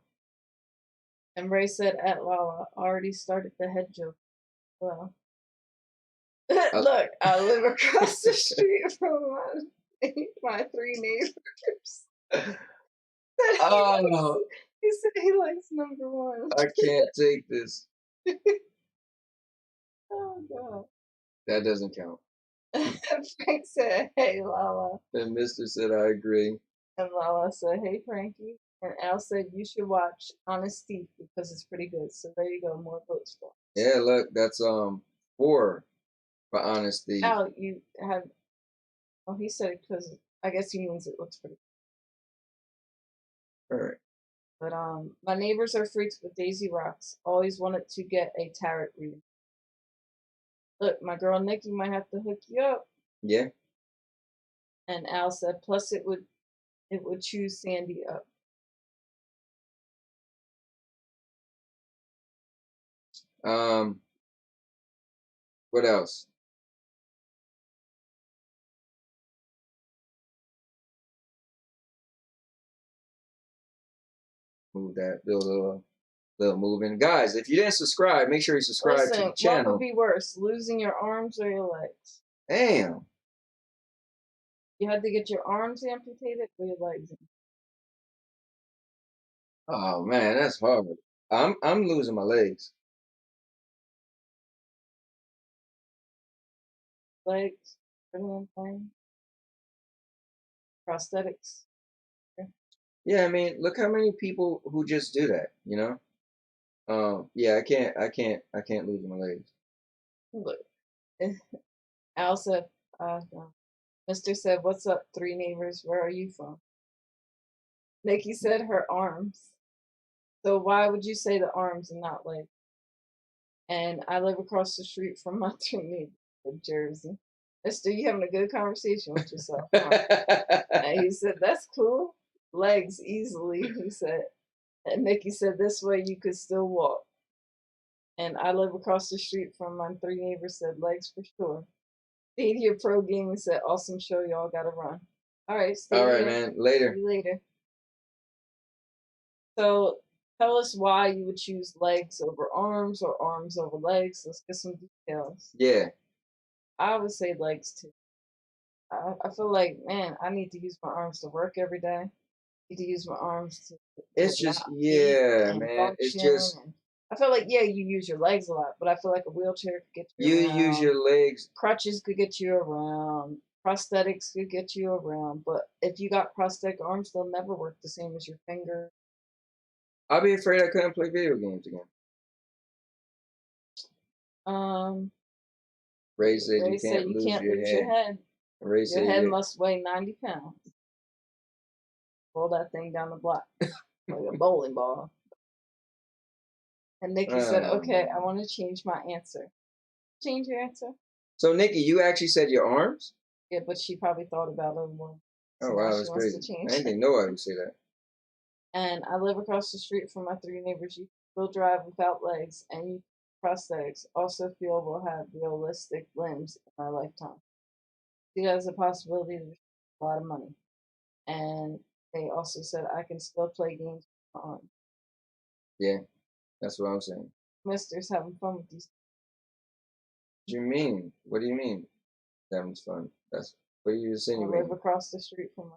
[SPEAKER 1] And Ray said, "At Lala already started the head joke." Well, look, I live across the street from my 3 neighbors.
[SPEAKER 2] Oh,
[SPEAKER 1] he said he likes number 1.
[SPEAKER 2] I can't take this.
[SPEAKER 1] Oh God.
[SPEAKER 2] That doesn't count.
[SPEAKER 1] Frank said, "Hey Lala."
[SPEAKER 2] And Mister said, "I agree."
[SPEAKER 1] And Lala said, "Hey Frankie." And Al said, "You should watch Honest Thief because it's pretty good." So there you go, more votes for.
[SPEAKER 2] Yeah, look, that's 4 for Honest Thief.
[SPEAKER 1] Al, you have. Well, he said because I guess he means it looks pretty.
[SPEAKER 2] All right.
[SPEAKER 1] But my neighbors are freaks with Daisy Rocks. Always wanted to get a tarot reading. Look, my girl Nikki might have to hook you up.
[SPEAKER 2] Yeah.
[SPEAKER 1] And Al said, plus it would choose Sandy up.
[SPEAKER 2] What else? Move that little moving. Guys, if you didn't subscribe, make sure you subscribe to the channel.
[SPEAKER 1] What would be worse, losing your arms or your legs?
[SPEAKER 2] Damn.
[SPEAKER 1] You had to get your arms amputated or your legs?
[SPEAKER 2] Oh man, that's hard. I'm losing my legs.
[SPEAKER 1] Legs, thing. Prosthetics.
[SPEAKER 2] Yeah, I mean, look how many people who just do that, you know? Yeah, I can't lose my legs.
[SPEAKER 1] Look, Al said, Mr. said, "What's up, three neighbors? Where are you from?" Nikki said her arms. So why would you say the arms and not legs? And I live across the street from my two neighbors in Jersey. Mister, you having a good conversation with yourself, huh? And he said, "That's cool. Legs easily," he said. And Nikki said, "This way you could still walk." And I live across the street from my three neighbors, said, "Legs for sure." Stadia Pro Gaming said, "Awesome show, y'all gotta run." All right, Stadia.
[SPEAKER 2] All right, man. Later.
[SPEAKER 1] See you later. So tell us why you would choose legs over arms or arms over legs. Let's get some details.
[SPEAKER 2] Yeah.
[SPEAKER 1] I would say legs too. I feel like, man, I need to use my arms to work every day. I need to use my arms to
[SPEAKER 2] It's just, yeah,
[SPEAKER 1] and
[SPEAKER 2] man. It's
[SPEAKER 1] function.
[SPEAKER 2] just,
[SPEAKER 1] And I feel like, yeah, you use your legs a lot, but I feel like a wheelchair could get you
[SPEAKER 2] you
[SPEAKER 1] around.
[SPEAKER 2] use your legs.
[SPEAKER 1] Crutches could get you around. Prosthetics could get you around. But if you got prosthetic arms, they'll never work the same as your finger.
[SPEAKER 2] I'll be afraid I couldn't play video games again. Ray said you can't lose your head. Ray
[SPEAKER 1] Your
[SPEAKER 2] said
[SPEAKER 1] head must weigh 90 pounds. Roll that thing down the block like a bowling ball. And Nikki said, "Okay, I want to change my answer." Change your answer?
[SPEAKER 2] So, Nikki, you actually said your arms?
[SPEAKER 1] Yeah, but she probably thought about it more.
[SPEAKER 2] So wow, that's crazy. I didn't even know I would say that.
[SPEAKER 1] And I live across the street from my three neighbors. You will drive without legs, and you prosthetics also feel will have realistic limbs in our lifetime. See that as a possibility to a lot of money. And they also said I can still play games with my arms.
[SPEAKER 2] Yeah, that's what I'm saying.
[SPEAKER 1] Mister's having fun with these.
[SPEAKER 2] What do you mean? What do you mean? Having fun? That's what are you
[SPEAKER 1] I
[SPEAKER 2] insinuating?
[SPEAKER 1] live across the street from my.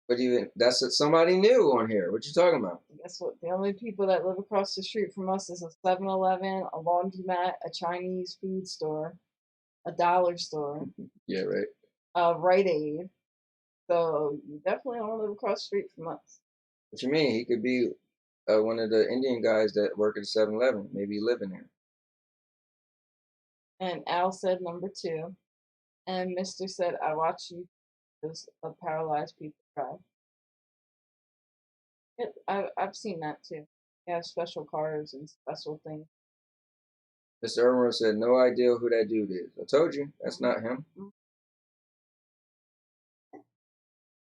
[SPEAKER 2] What do you? That's somebody new on here. What you talking about?
[SPEAKER 1] Guess what? The only people that live across the street from us is a 7-Eleven, a laundromat, a Chinese food store, a dollar store.
[SPEAKER 2] Yeah, right.
[SPEAKER 1] Rite Aid. So you definitely don't live across the street from us.
[SPEAKER 2] What you mean? He could be one of the Indian guys that work at 7-Eleven. Maybe living there.
[SPEAKER 1] And Al said number 2. And Mister said, "I watch you of paralyzed people drive." I've seen that too. They have special cars and special things.
[SPEAKER 2] Mr. Irwin said, "No idea who that dude is." I told you, that's not him.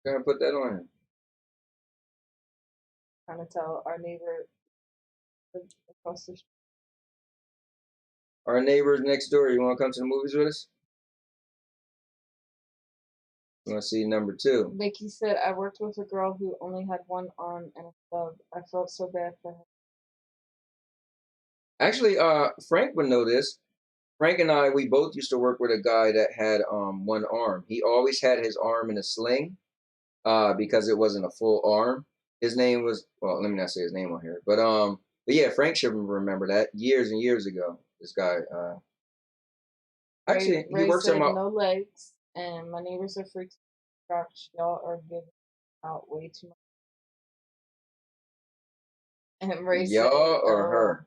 [SPEAKER 2] Gonna put that on him.
[SPEAKER 1] Trying to tell our neighbor across the street.
[SPEAKER 2] Our neighbors next door. You want to come to the movies with us? You want to see number 2?
[SPEAKER 1] Mickey said, "I worked with a girl who only had one arm and a glove. I felt so bad for her."
[SPEAKER 2] Actually, Frank would know this. Frank and I, we both used to work with a guy that had one arm. He always had his arm in a sling because it wasn't a full arm. His name was, well, let me not say his name on here, but yeah, Frank should remember that years and years ago. This guy, actually,
[SPEAKER 1] Ray
[SPEAKER 2] he works
[SPEAKER 1] said,
[SPEAKER 2] on
[SPEAKER 1] "No legs, and my neighbors are freaks. Gosh, y'all are giving out way too much." And Ray said,
[SPEAKER 2] y'all or her.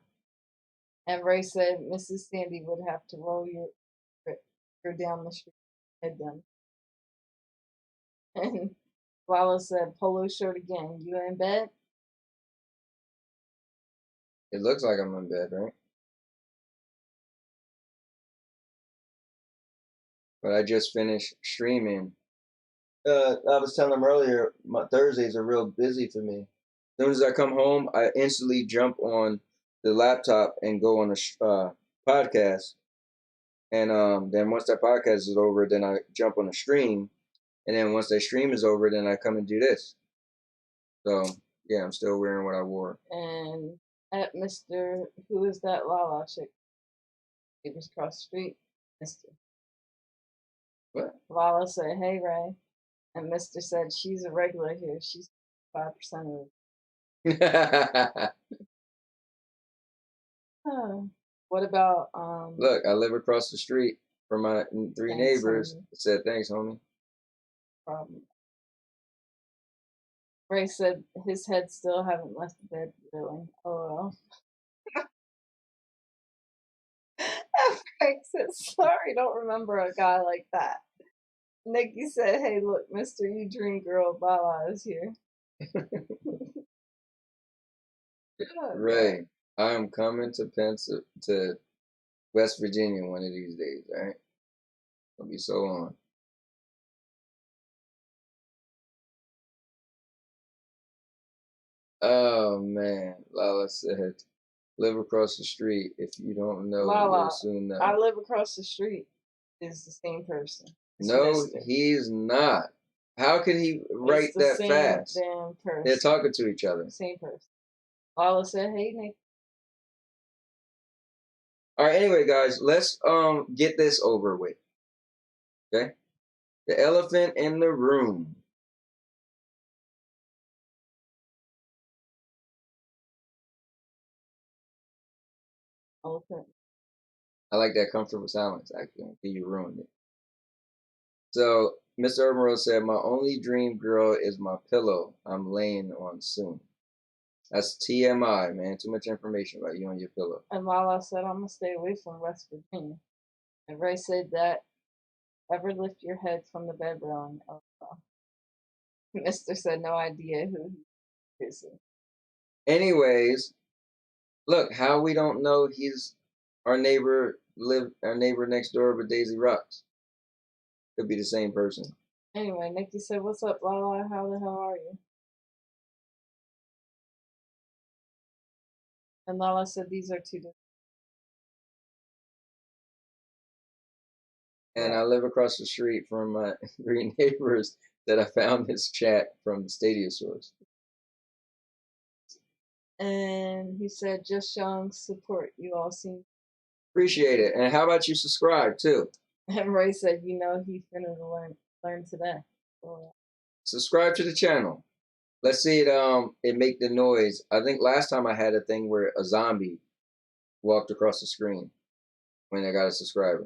[SPEAKER 1] And Ray said, "Mrs. Sandy would have to roll your down the street, head down." And Lala said, "Polo shirt again. You in bed?"
[SPEAKER 2] It looks like I'm in bed, right? But I just finished streaming. I was telling him earlier, my Thursdays are real busy for me. As soon as I come home, I instantly jump on the laptop and go on a podcast. And then once that podcast is over, then I jump on a stream. And then once that stream is over, then I come and do this. So, yeah, I'm still wearing what I wore.
[SPEAKER 1] And at Mr. Who is that Lala chick? It was across the street. Mr.
[SPEAKER 2] What?
[SPEAKER 1] Lala said, "Hey, Ray." And Mr. said, "She's a regular here. She's 5% of it." What about
[SPEAKER 2] Look, I live across the street from my 3 neighbors.
[SPEAKER 1] homie.
[SPEAKER 2] I said, "Thanks, homie."
[SPEAKER 1] Problem. Ray said his head still haven't left the bed, really. LOL. Frank said, sorry, don't remember a guy like that. Nikki said, hey, look, mister, you dream girl, Bala is here.
[SPEAKER 2] Ray, I am coming to West Virginia one of these days, all right? It'll be so long. Oh, man. Lala said, live across the street. If you don't know,
[SPEAKER 1] Lala,
[SPEAKER 2] you'll soon know.
[SPEAKER 1] I live across the street is the same person. It's
[SPEAKER 2] No,
[SPEAKER 1] Mister.
[SPEAKER 2] he's not. How could he write
[SPEAKER 1] It's the
[SPEAKER 2] that
[SPEAKER 1] same
[SPEAKER 2] fast?
[SPEAKER 1] damn person.
[SPEAKER 2] They're talking to each other.
[SPEAKER 1] Same person. Lala said, hey, Nick.
[SPEAKER 2] All right, anyway, guys, let's get this over with. Okay? The elephant in the room.
[SPEAKER 1] Okay.
[SPEAKER 2] I like that comfortable silence, actually. I think you ruined it. So, Mr. Urban Rose said, my only dream girl is my pillow I'm laying on soon. That's TMI, man. Too much information about you on your pillow.
[SPEAKER 1] And Lala said, I'm going to stay away from West Virginia. And Ray said that, ever lift your head from the bed, Ron? Oh, wow. Mister said, no idea who he is.
[SPEAKER 2] Anyways, look, how we don't know he's our neighbor next door but Daisy Rocks. Could be the same person.
[SPEAKER 1] Anyway, Nikki said, what's up, Lala? How the hell are you? And Lala said, these are two different.
[SPEAKER 2] And I live across the street from my 3 neighbors that I found this chat from the Stadia source.
[SPEAKER 1] And he said, just showing support. You all seem.
[SPEAKER 2] Appreciate it. And how about you subscribe too?
[SPEAKER 1] And Ray said, you know, he finna learn today. So,
[SPEAKER 2] Subscribe to the channel. Let's see it make the noise. I think last time I had a thing where a zombie walked across the screen when I got a subscriber.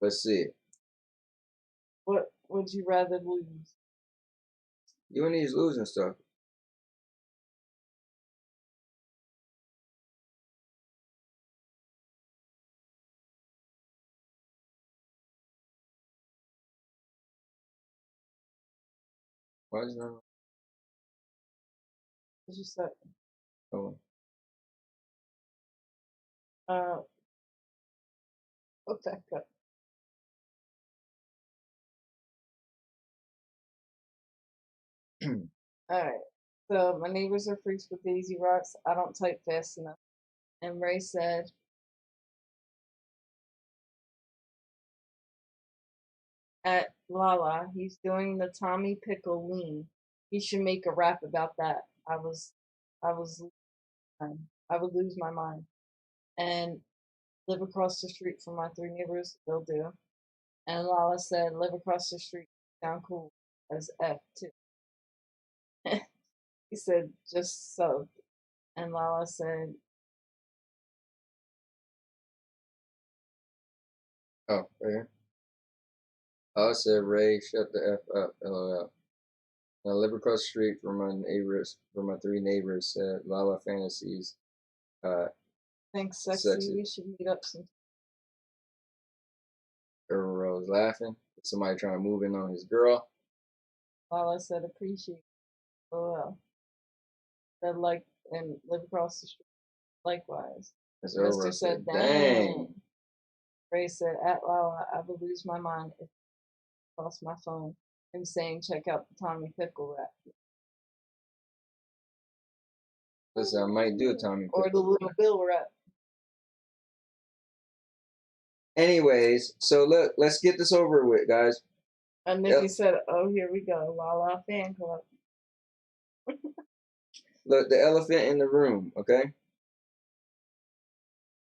[SPEAKER 2] Let's see it.
[SPEAKER 1] what would you rather lose?
[SPEAKER 2] You and these losing stuff. Why is it not?
[SPEAKER 1] What you said?
[SPEAKER 2] Oh.
[SPEAKER 1] Okay, good. Alright. So my neighbors are freaks with Daisy Rocks. I don't type fast enough. And Ray said, at Lala, he's doing the Tommy Pickle lean. He should make a rap about that. I would lose my mind. And live across the street from my 3 neighbors, they'll do. And Lala said, live across the street, sound cool as F too. He said, just so. And Lala said,
[SPEAKER 2] Oh, right here. I said, Ray, shut the F up, LOL. I live across the street from my neighbors, from my 3 neighbors, said Lala Fantasies.
[SPEAKER 1] thanks, sexy. We should meet up sometime.
[SPEAKER 2] Urban Rose laughing. Somebody trying to move in on his girl.
[SPEAKER 1] Lala said, appreciate it. Oh, well. Said, like, and live across the street. Likewise. Mister said, dang. Ray said, at Lala, I would lose my mind if I lost my phone. And saying, check out the Tommy Pickle rap.
[SPEAKER 2] Listen, I might do a Tommy Pickle.
[SPEAKER 1] Or the Little Bill rap.
[SPEAKER 2] Anyways, so look, let's get this over with, guys.
[SPEAKER 1] And Nikki said, oh, here we go. Lala fan club.
[SPEAKER 2] Look, the elephant in the room, okay?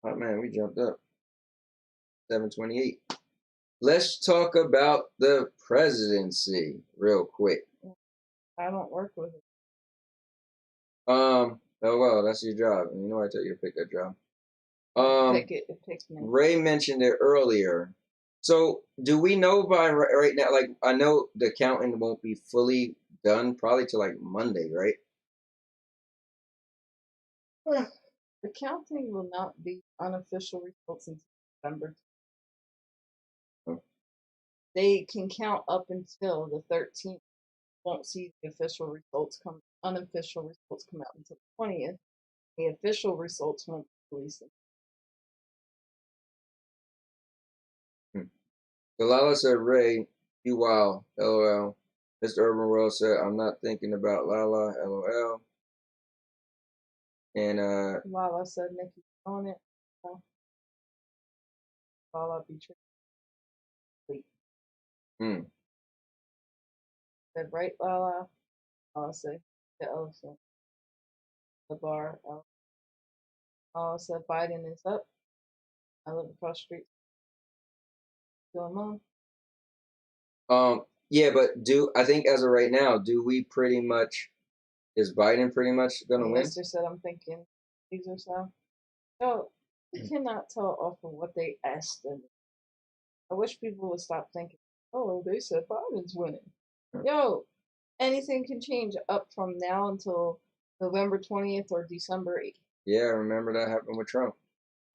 [SPEAKER 2] Oh, man, we jumped up. 728. Let's talk about the presidency real quick.
[SPEAKER 1] I don't work with it.
[SPEAKER 2] Oh, well, that's your job. You know I tell you to pick that job.
[SPEAKER 1] Pick it. It picks me.
[SPEAKER 2] Ray mentioned it earlier. So, do we know by right now, like, I know the counting won't be fully done probably till like Monday, right?
[SPEAKER 1] The counting will not be unofficial results until November. They can count up until the 13th. Won't see the official results come. Unofficial results come out until the 20th. The official results won't be released.
[SPEAKER 2] Delilah said, Ray, you wow, LOL. Mr. Urban World said, I'm not thinking about Lala, LOL. And
[SPEAKER 1] Lala said, Nikki on it. Lala be tricked. Said, right, Lala? Lala said, the elephant. The bar. Lala said, Biden is up. I live across the street. Going on.
[SPEAKER 2] Yeah, but I think as of right now, is Biden pretty much gonna win?
[SPEAKER 1] Mister said, I'm thinking these or so. No, you cannot tell off of what they estimate. I wish people would stop thinking, oh, they said Biden's winning. Yo, anything can change up from now until November 20th or December 8th.
[SPEAKER 2] Yeah, I remember that happened with Trump.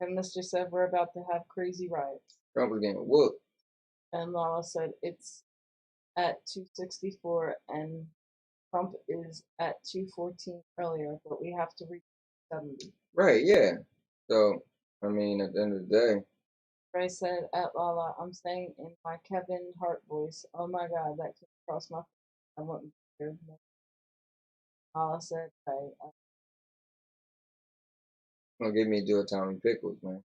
[SPEAKER 1] And Mr. said, we're about to have crazy riots.
[SPEAKER 2] Trump was getting whooped.
[SPEAKER 1] And Lala said, it's at 264 and Trump is at 214 earlier, but we have to reach 70.
[SPEAKER 2] Right, yeah. So, I mean, at the end of the day.
[SPEAKER 1] Ray said, at Lala, I'm saying in my Kevin Hart voice, oh my God, that came across my face. I wouldn't be here. Lala said, Ray.
[SPEAKER 2] Don't get me to do a Tommy Pickles, man.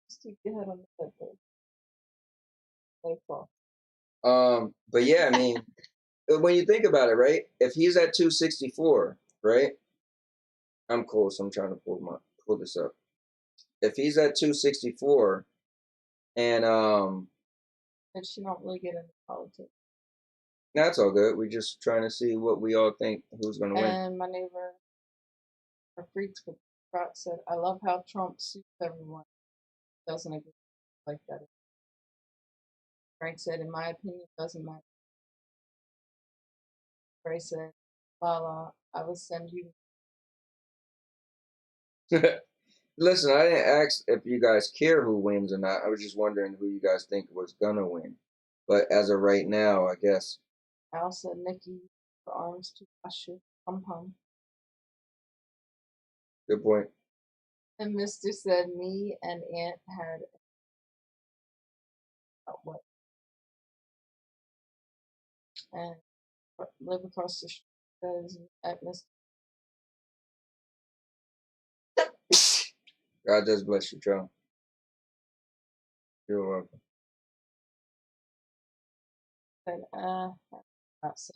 [SPEAKER 1] Just keep your head on the head, though.
[SPEAKER 2] But yeah, I mean, when you think about it, right? If he's at 264, right? I'm close. I'm trying to pull this up. If he's at 264, and
[SPEAKER 1] she don't really get into politics.
[SPEAKER 2] That's all good. We're just trying to see what we all think who's gonna win.
[SPEAKER 1] And my neighbor, our freaks with Rock said, I love how Trump suits everyone. Doesn't agree like that. Frank said, in my opinion, it doesn't matter. Ray said, Lala, I will send you.
[SPEAKER 2] Listen, I didn't ask if you guys care who wins or not. I was just wondering who you guys think was gonna win. But as of right now, I guess.
[SPEAKER 1] Al said, Nikki, your arms to wash your pom-pom.
[SPEAKER 2] Good point.
[SPEAKER 1] And Mr. said, me and Aunt had what? And live across the street says at Mr.
[SPEAKER 2] God does bless you, Joe. You're welcome.
[SPEAKER 1] And not so.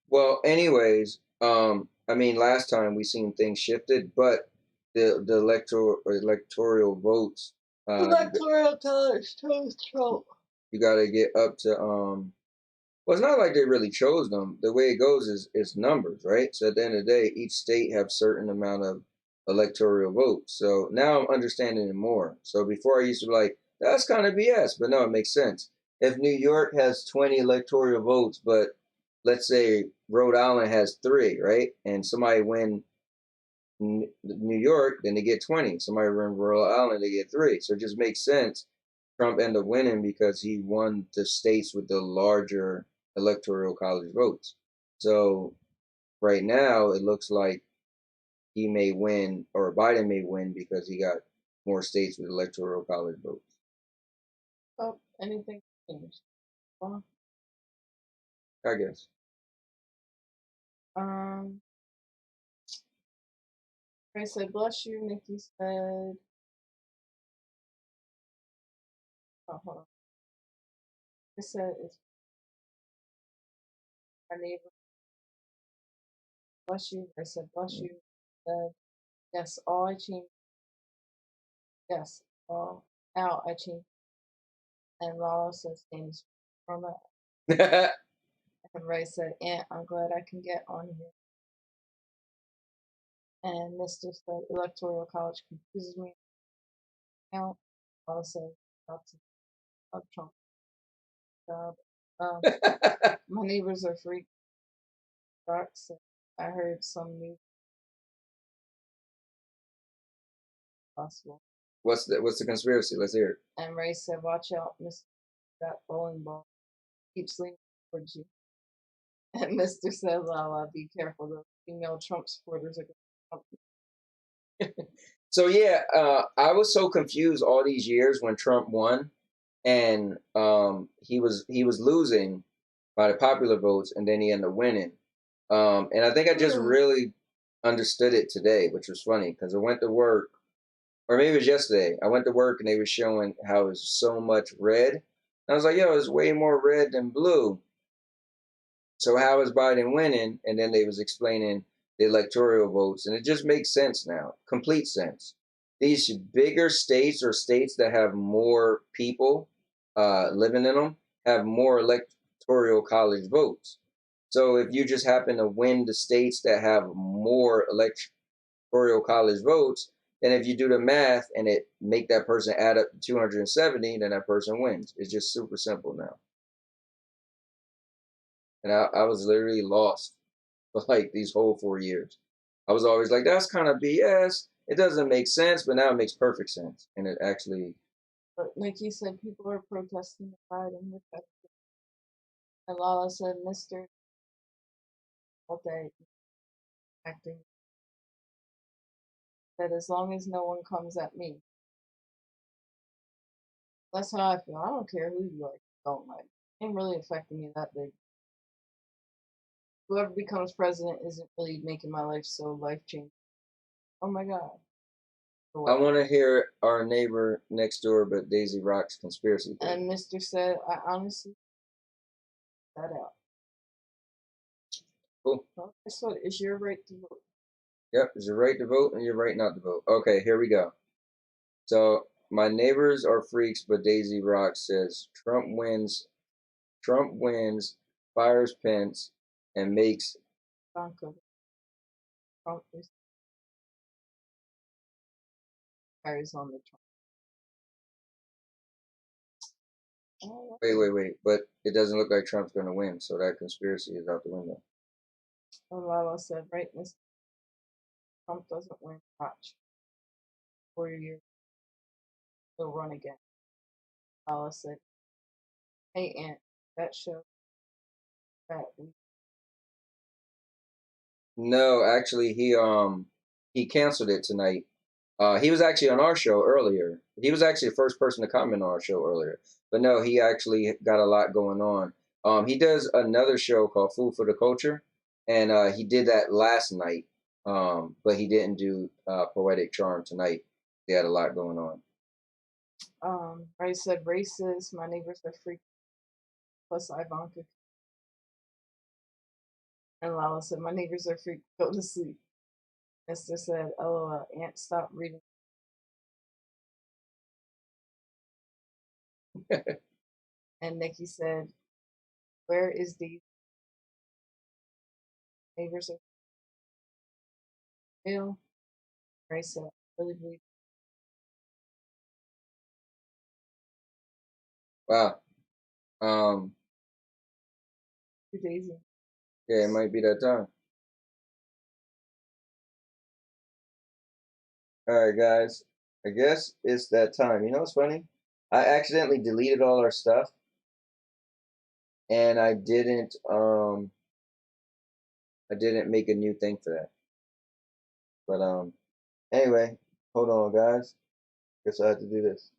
[SPEAKER 2] Well, anyways, I mean, last time we seen things shifted, but the electoral votes.
[SPEAKER 1] Electoral college chose Trump.
[SPEAKER 2] You got to get up to Well, it's not like they really chose them. The way it goes is numbers, right? So at the end of the day, each state have certain amount of electoral votes. So now I'm understanding it more. So before I used to be like, that's kind of BS, but no, it makes sense. If New York has 20 electoral votes, but let's say Rhode Island has 3, right? And somebody win New York, then they get 20. Somebody win Rhode Island, they get 3. So it just makes sense. Trump ended up winning because he won the states with the larger electoral college votes. So right now it looks like he may win, or Biden may win, because he got more states with electoral college votes.
[SPEAKER 1] Oh, anything changed? Well,
[SPEAKER 2] I guess.
[SPEAKER 1] Ray said, bless you. Nikki said, oh, hold on. I said, it's my neighbor. Bless you. I said, bless you. Yes, all I changed. Yes, all out I changed. And Lala says, things from it. And Ray said, Aunt, I'm glad I can get on here. And Mr. said, electoral college confuses me. Now, Lala said, up to Trump. My neighbors are freaks. Fox, I heard some news possible.
[SPEAKER 2] What's the conspiracy? Let's hear it.
[SPEAKER 1] And Ray said, "Watch out, Mister. That bowling ball keeps leaning towards you." And Mister said, "Lala, be careful. The female Trump supporters are going to Trump."
[SPEAKER 2] So yeah, I was so confused all these years when Trump won, and he was losing by the popular votes, and then he ended up winning. And I think I just really understood it today, which was funny because I went to work, or maybe it was yesterday. I went to work and they were showing how it was so much red. And I was like, yo, it's way more red than blue. So how is Biden winning? And then they was explaining the electoral votes, and it just makes sense now, complete sense. These bigger states or states that have more people living in them have more electoral college votes. So if you just happen to win the states that have more electoral college votes, then if you do the math and it make that person add up to 270, then that person wins. It's just super simple now. And I was literally lost for like these whole 4 years. I was always like, that's kind of BS. It doesn't make sense, but now it makes perfect sense. And it actually...
[SPEAKER 1] But like you said, people are protesting the Biden effect. And Lala said, "Mister, all day acting that as long as no one comes at me." That's how I feel. I don't care who you like, don't like. It ain't really affecting me that big. Whoever becomes president isn't really making my life so life-changing. Oh my God.
[SPEAKER 2] I want to hear our neighbor next door, but Daisy Rock's conspiracy theory.
[SPEAKER 1] And Mister said, "I honestly that out."
[SPEAKER 2] Cool.
[SPEAKER 1] Well, guess what? It's your right to vote.
[SPEAKER 2] Yep, it's your right to vote and your right not to vote. Okay, here we go. So my neighbors are freaks, but Daisy Rock says Trump wins, fires Pence, and makes
[SPEAKER 1] Trump is fires on the Trump. Oh,
[SPEAKER 2] wait. But it doesn't look like Trump's going to win, so that conspiracy is out the window.
[SPEAKER 1] and Lala said, "Right, Mr. Trump doesn't win. Watch. 4 years, he'll run again." Lala said, "Hey, Aunt, that show that we."
[SPEAKER 2] No, actually, he canceled it tonight. He was actually on our show earlier. He was actually the first person to comment on our show earlier. But no, he actually got a lot going on. He does another show called Food for the Culture, and he did that last night. But he didn't do Poetic Charm tonight. He had a lot going on.
[SPEAKER 1] Ray said, "Racist. My neighbors are freak. Plus Ivanka." And Lala said, "My neighbors are freak. Go to sleep." Mister said, "LOL, Aunt, stop reading." And Nikki said, "Where is the neighbors are real?" Ray said, "I really believe."
[SPEAKER 2] Wow.
[SPEAKER 1] Daisy.
[SPEAKER 2] Yeah, it might be that time. All right, guys. I guess it's that time. You know what's funny? I accidentally deleted all our stuff, and I didn't make a new thing for that. But anyway, hold on, guys. Guess I have to do this.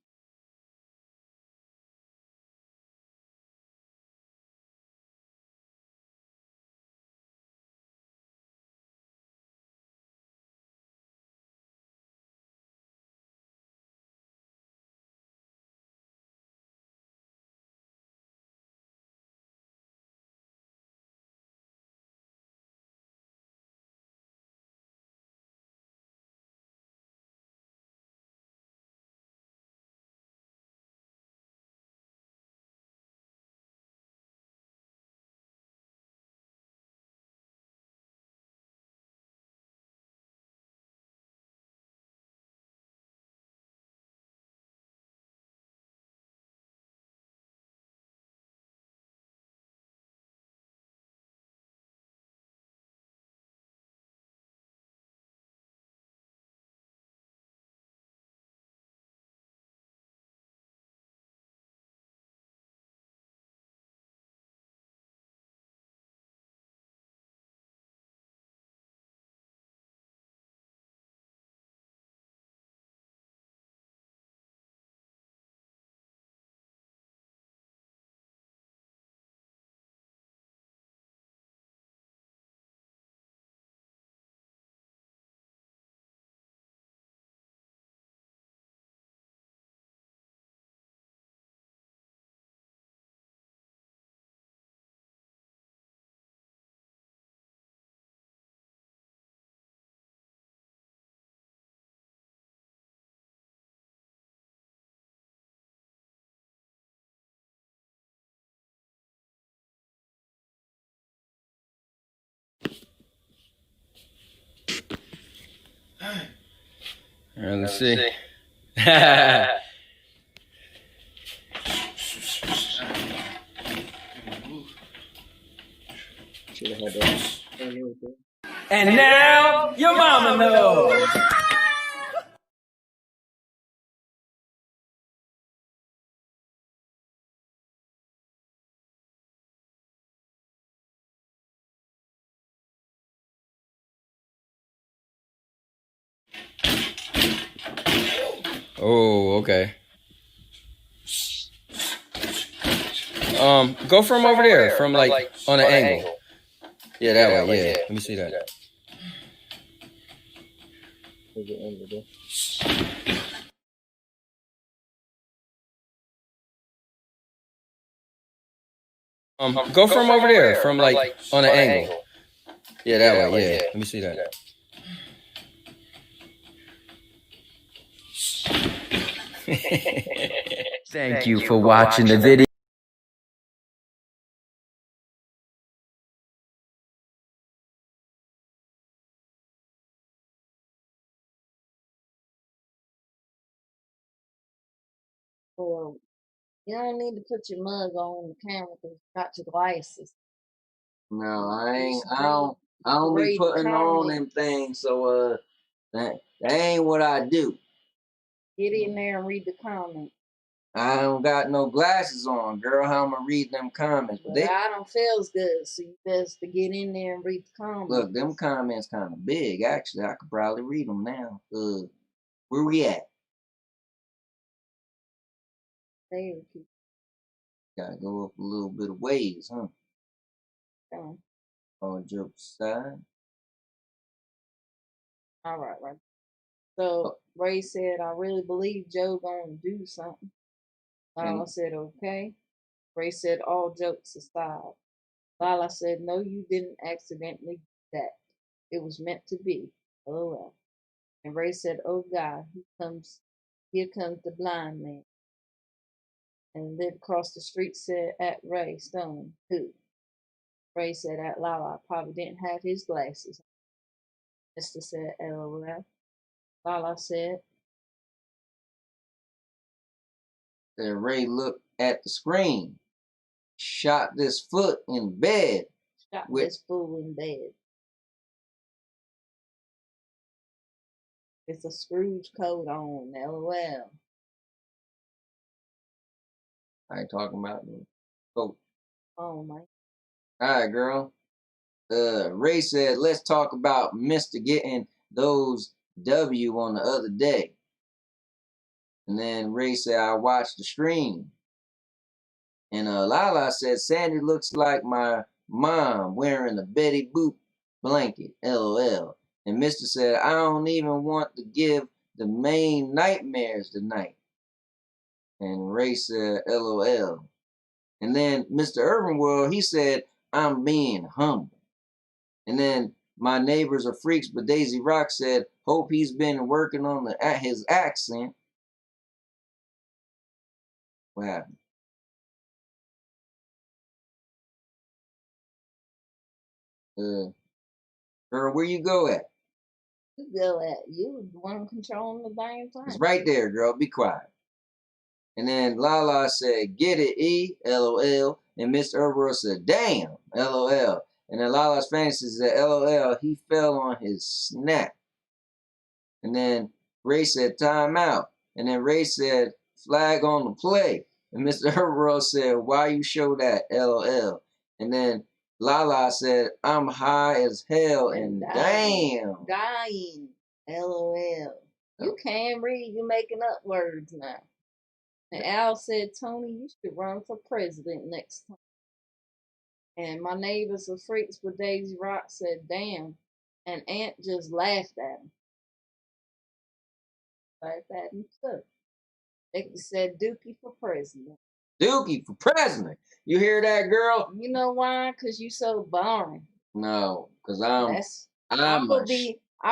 [SPEAKER 2] All right, let's see. Should have had that. And now your mama knows. Oh, okay. Go from over there, from like on an angle. Yeah, that way. Yeah, let me see that. Go from over there, from like on an angle. Yeah, that way. Yeah, let me see that. Thank you for watching the video.
[SPEAKER 1] Or you don't need to put your mug on the camera because you got your glasses.
[SPEAKER 2] No, I don't be putting on them things, so that ain't what I do.
[SPEAKER 1] Get in there and read the comments.
[SPEAKER 2] I don't got no glasses on, girl. How am I read them comments?
[SPEAKER 1] But I don't feel as good, so you best to get in there and read the comments.
[SPEAKER 2] Look, them comments kind of big. Actually, I could probably read them now. Where we at?
[SPEAKER 1] There,
[SPEAKER 2] Gotta go up a little bit of ways, huh?
[SPEAKER 1] yeah.
[SPEAKER 2] All jokes aside.
[SPEAKER 1] All right. So Ray said, I really believe Joe gonna do something. Lala said, okay. Ray said, all jokes aside. Lala said, no, you didn't accidentally do that. It was meant to be. LOL. And Ray said, oh God, here comes the blind man. And then across the street said, at Ray Stone, who? Ray said, at Lala, probably didn't have his glasses. Mister said, LOL. Lala said,
[SPEAKER 2] Ray looked at the screen. Shot this foot in bed.
[SPEAKER 1] Shot this fool in bed. It's a Scrooge coat on, LOL.
[SPEAKER 2] I ain't talking about the coat.
[SPEAKER 1] Oh, my.
[SPEAKER 2] All right, girl. Ray said, let's talk about Mr. getting those W on the other day. And then Ray said, I watched the stream. And Lala said, Sandy looks like my mom wearing a Betty Boop blanket, LOL. And Mr. said, I don't even want to give the main nightmares tonight. And Ray said, LOL. And then Mr. Urban World, he said, I'm being humble. And then my neighbors are freaks, but Daisy Rock said, hope he's been working on his accent. What happened? Girl, where you go at?
[SPEAKER 1] You go at. You the one controlling the damn thing.
[SPEAKER 2] It's right there, girl. Be quiet. And then Lala said, get it, E, LOL. And Mr. Urban said, damn, LOL. And then Lala's fantasy said, LOL, he fell on his snap. And then Ray said, time out. And then Ray said, flag on the play. And Mr. Herbert said, why you show that? LOL. And then Lala said, I'm high as hell and damn.
[SPEAKER 1] Dying. LOL. You can't read. You're making up words now. And Al said, Tony, you should run for president next time. And my neighbors are freaks, but Daisy Rock said, damn. And Aunt just laughed at him. Laughed at him too. They said, Dookie for president.
[SPEAKER 2] Dookie for president. You hear that, girl?
[SPEAKER 1] You know why? Because you so boring.
[SPEAKER 2] No, because
[SPEAKER 1] I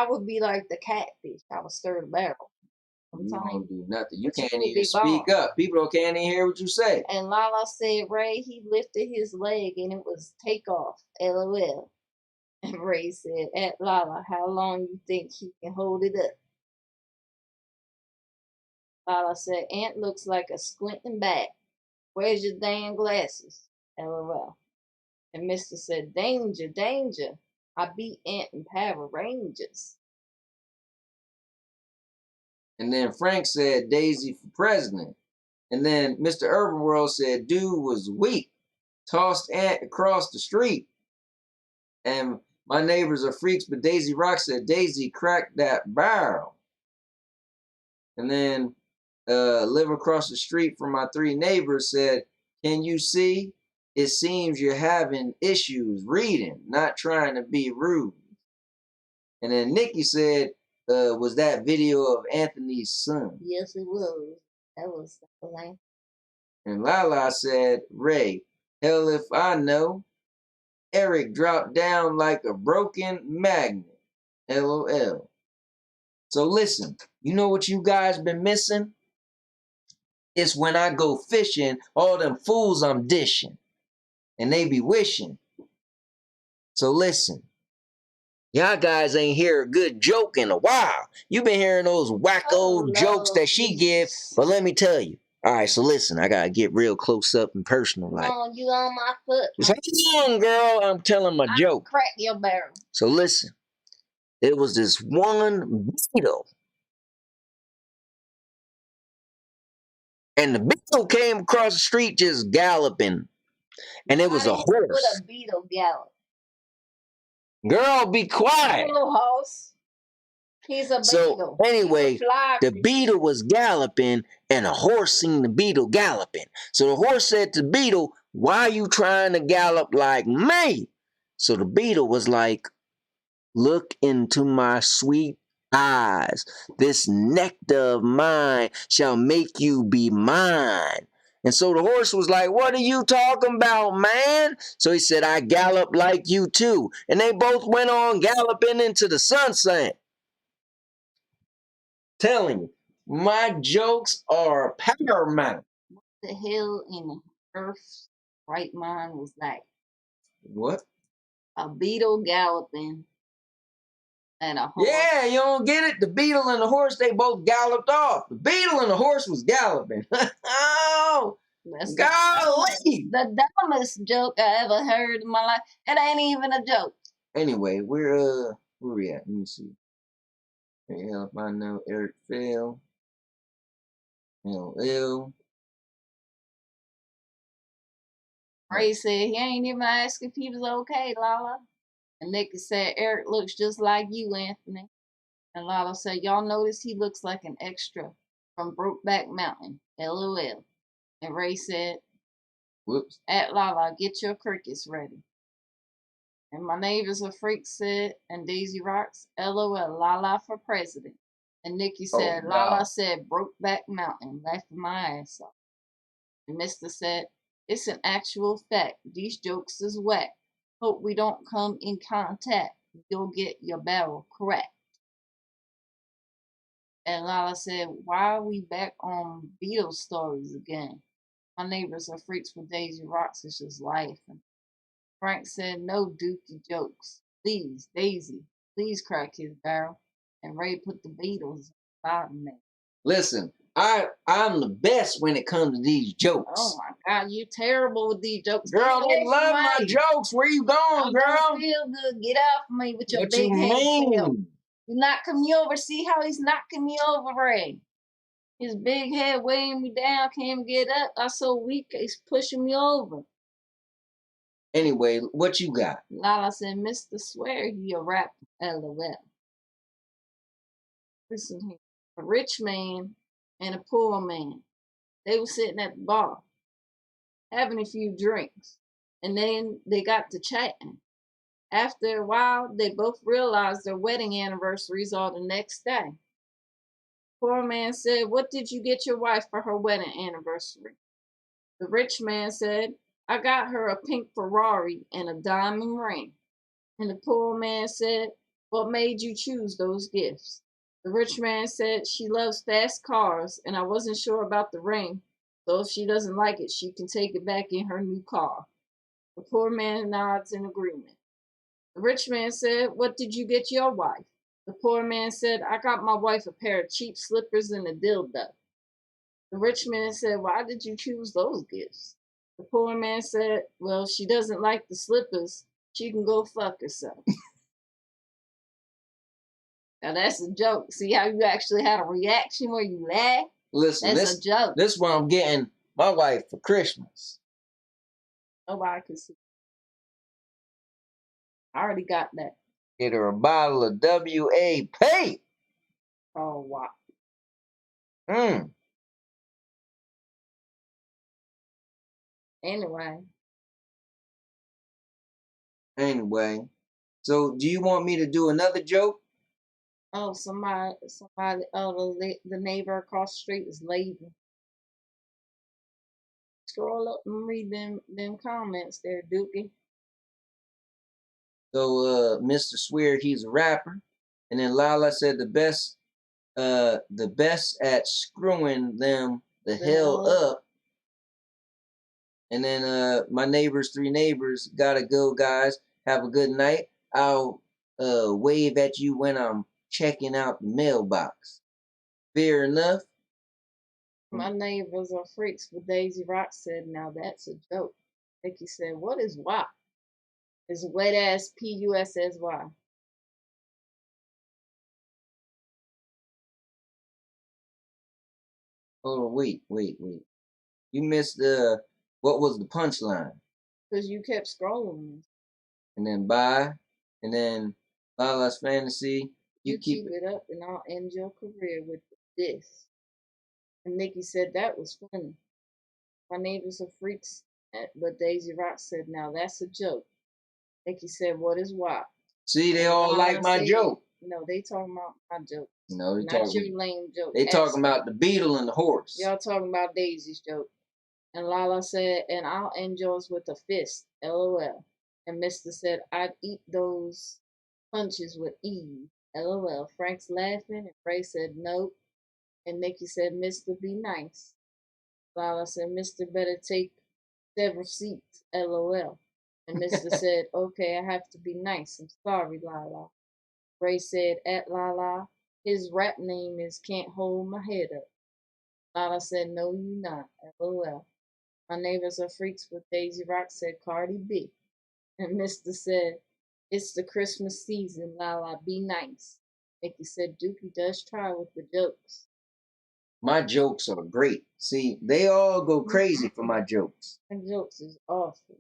[SPEAKER 1] would be like the catfish. I would stir the barrel.
[SPEAKER 2] You don't do nothing. You can't even speak up. People can't even hear what you say.
[SPEAKER 1] And Lala said, Ray, he lifted his leg and it was takeoff. LOL. And Ray said, at Lala, how long you think he can hold it up? Lala said, Aunt looks like a squinting bat. Where's your dang glasses? LOL. And Mr. said, danger, danger. I beat Aunt in Power Rangers.
[SPEAKER 2] And then Frank said, Daisy for president. And then Mr. Urban World said, dude was weak. Tossed Aunt across the street. And my neighbors are freaks, but Daisy Rock said, Daisy cracked that barrel. And then live across the street from my three neighbors said, can you see? It seems you're having issues reading, not trying to be rude. And then Nikki said, was that video of Anthony's son?
[SPEAKER 1] Yes, it was. That was like.
[SPEAKER 2] And Lala said, Ray, hell if I know. Eric dropped down like a broken magnet. LOL. So listen, you know what you guys been missing? It's when I go fishing, all them fools I'm dishing. And they be wishing. So listen. Y'all guys ain't hear a good joke in a while. You been hearing those wacko jokes that she give, but let me tell you. All right, so listen, I gotta get real close up and personal. Like,
[SPEAKER 1] you on my foot.
[SPEAKER 2] just hang on, girl. I'm telling my joke.
[SPEAKER 1] Crack your barrel.
[SPEAKER 2] So listen, it was this one beetle, and the beetle came across the street just galloping, and it was a horse.
[SPEAKER 1] What a beetle gallop.
[SPEAKER 2] Girl, be quiet.
[SPEAKER 1] Little horse. He's a beetle.
[SPEAKER 2] So anyway, the beetle was galloping and a horse seen the beetle galloping. So the horse said to the beetle, why are you trying to gallop like me? So the beetle was like, look into my sweet eyes. This nectar of mine shall make you be mine. And so the horse was like, what are you talking about, man? So he said, I gallop like you too. And they both went on galloping into the sunset. Telling you, my jokes are paramount.
[SPEAKER 1] What the hell in the earth's right mind was that?
[SPEAKER 2] What?
[SPEAKER 1] A beetle galloping and a horse.
[SPEAKER 2] Yeah, you don't get it? The beetle and the horse, they both galloped off. The beetle and the horse was galloping. Oh,
[SPEAKER 1] that's
[SPEAKER 2] golly.
[SPEAKER 1] The dumbest joke I ever heard in my life. It ain't even a joke.
[SPEAKER 2] Anyway, where we at? Let me see. Hey, help, I know Eric fell. LL.
[SPEAKER 1] Ray said he ain't even asked if he was okay, Lala. And Nikki said, Eric looks just like you, Anthony. And Lala said, y'all notice he looks like an extra from Brokeback Mountain. LOL. And Ray said,
[SPEAKER 2] whoops.
[SPEAKER 1] At Lala, get your crickets ready. And my neighbors are freaks said, and Daisy Rocks, LOL, Lala for president. And Nikki said, Lala said, Brokeback Mountain, laughing my ass off. And Mr. said, it's an actual fact. These jokes is whack. Hope we don't come in contact. You'll get your barrel cracked. And Lala said, why are we back on Beatles stories again? My neighbors are freaks with Daisy Rocks. It's just life. And Frank said, no dookie jokes. Please, Daisy, please crack his barrel. And Ray put the Beatles bottom there.
[SPEAKER 2] Listen, I'm the best when it comes to these jokes.
[SPEAKER 1] Oh my God, you're terrible with these jokes.
[SPEAKER 2] Girl, they love my jokes. Where you going, girl?
[SPEAKER 1] I don't feel good. Get off me with your
[SPEAKER 2] what
[SPEAKER 1] big
[SPEAKER 2] you
[SPEAKER 1] head.
[SPEAKER 2] mean?
[SPEAKER 1] You're knocking me over. See how he's knocking me over, Ray? His big head weighing me down. Can't even get up. I'm so weak. He's pushing me over.
[SPEAKER 2] Anyway, what you got?
[SPEAKER 1] Lala said, Mr. Swear, he a rapper. LOL. Listen here. A rich man and a poor man. They were sitting at the bar, having a few drinks. And then they got to chatting. After a while, they both realized their wedding anniversaries are the next day. Poor man said, what did you get your wife for her wedding anniversary? The rich man said, I got her a pink Ferrari and a diamond ring. And the poor man said, what made you choose those gifts? The rich man said, she loves fast cars and I wasn't sure about the ring. So if she doesn't like it, she can take it back in her new car. The poor man nods in agreement. The rich man said, what did you get your wife? The poor man said, I got my wife a pair of cheap slippers and a dildo. The rich man said, why did you choose those gifts? The poor man said, well, she doesn't like the slippers. She can go fuck herself. Now that's a joke. See how you actually had a reaction where you laugh?
[SPEAKER 2] Listen,
[SPEAKER 1] that's a joke.
[SPEAKER 2] This is what I'm getting my wife for Christmas.
[SPEAKER 1] Nobody can see. I already got that.
[SPEAKER 2] Get her a bottle of WAP.
[SPEAKER 1] Oh, wow.
[SPEAKER 2] Anyway, so do you want me to do another joke?
[SPEAKER 1] Oh, somebody, the neighbor across the street is leaving. Scroll up and read them comments there, Dookie.
[SPEAKER 2] So, Mr. Swear, he's a rapper. And then Lala said the best at screwing them the hell up. And then my three neighbors, gotta go, guys. Have a good night. I'll wave at you when I'm checking out the mailbox. Fair enough.
[SPEAKER 1] My neighbors are freaks, but Daisy Rock said, now that's a joke. Vicky said, what is WAP? It's wet ass PUSSY.
[SPEAKER 2] Oh, wait. You missed what was the punchline?
[SPEAKER 1] Because you kept scrolling.
[SPEAKER 2] And then bye. And then Lala's Fantasy.
[SPEAKER 1] You keep it up and I'll end your career with this. And Nikki said, that was funny. My neighbors are freaks, but Daisy Rock said, now that's a joke. Nikki said, what is WAP?
[SPEAKER 2] See, they all like my joke.
[SPEAKER 1] No, they talking about my joke.
[SPEAKER 2] No, they
[SPEAKER 1] not your lame joke.
[SPEAKER 2] They talking about the beetle and the horse.
[SPEAKER 1] Y'all talking about Daisy's joke. And Lala said, and I'll end yours with a fist. LOL. And Mr. said, I'd eat those punches with ease. LOL. Frank's laughing, and Ray said, nope. And Nikki said, Mr. be nice. Lala said, Mr. better take several seats. LOL. And Mr. said, okay, I have to be nice. I'm sorry, Lala. Ray said, at Lala, his rap name is Can't Hold My Head Up. Lala said, no, you not. LOL. My neighbors are freaks, but Daisy Rock said Cardi B. And Mr. said, it's the Christmas season, Lala, be nice. Mickey said, Dookie does try with the jokes. My jokes are great. See, they all go crazy for my jokes. My jokes is awful.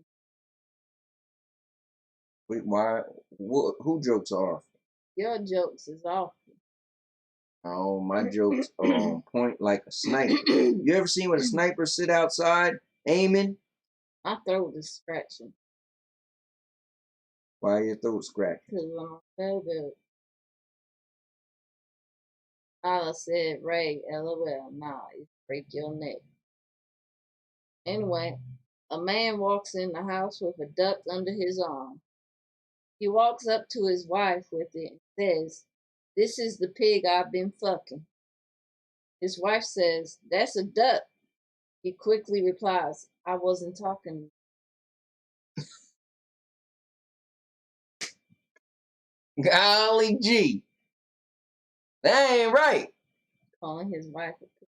[SPEAKER 1] Wait, why? Who jokes are awful? Your jokes is awful. Oh, my jokes are on point like a sniper. You ever seen when a sniper sit outside aiming? My throat is scratching. Why your throat scratching? Because I'm so good. Lala said, Ray, LOL, nah, you break your neck. Anyway, a man walks in the house with a duck under his arm. He walks up to his wife with it and says, this is the pig I've been fucking. His wife says, that's a duck. He quickly replies, I wasn't talking. Golly gee. That ain't right. Calling his wife a pig.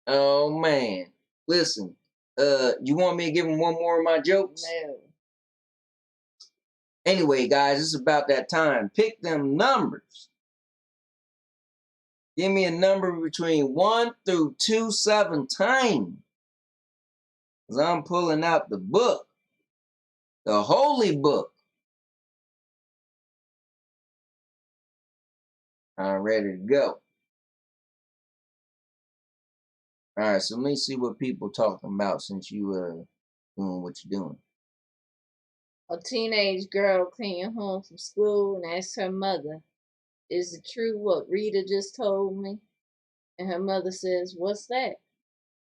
[SPEAKER 1] Oh, man. Listen, you want me to give him one more of my jokes? No. Anyway, guys, it's about that time. Pick them numbers. Give me a number between 1 through 217. Because I'm pulling out the book. The holy book. I'm ready to go. Alright, so let me see what people talking about since you doing what you're doing. A teenage girl came home from school and asked her mother, is it true what Rita just told me? And her mother says, what's that?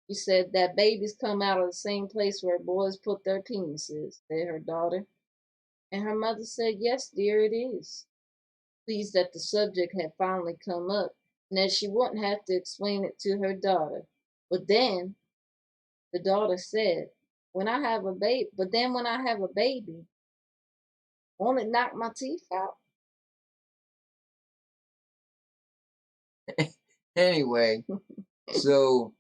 [SPEAKER 1] She said that babies come out of the same place where boys put their penises, said her daughter. And her mother said, yes, dear, it is. Pleased that the subject had finally come up and that she wouldn't have to explain it to her daughter. But then the daughter said, when I have a baby, won't it knock my teeth out? Anyway, so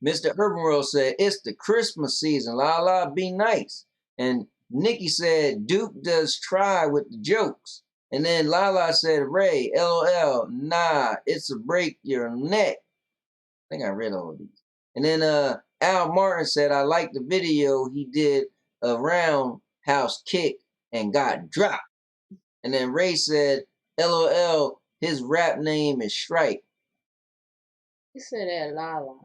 [SPEAKER 2] Mr. Urban World said, it's the Christmas season. La la, be nice. And Nikki said, Duke does try with the jokes. And then Lala said, Ray, LOL, nah, it's a break your neck. I think I read all of these. And then Al Martin said, I like the video he did a roundhouse kick and got dropped. And then Ray said, LOL, his rap name is Strike.
[SPEAKER 1] He said that Lala.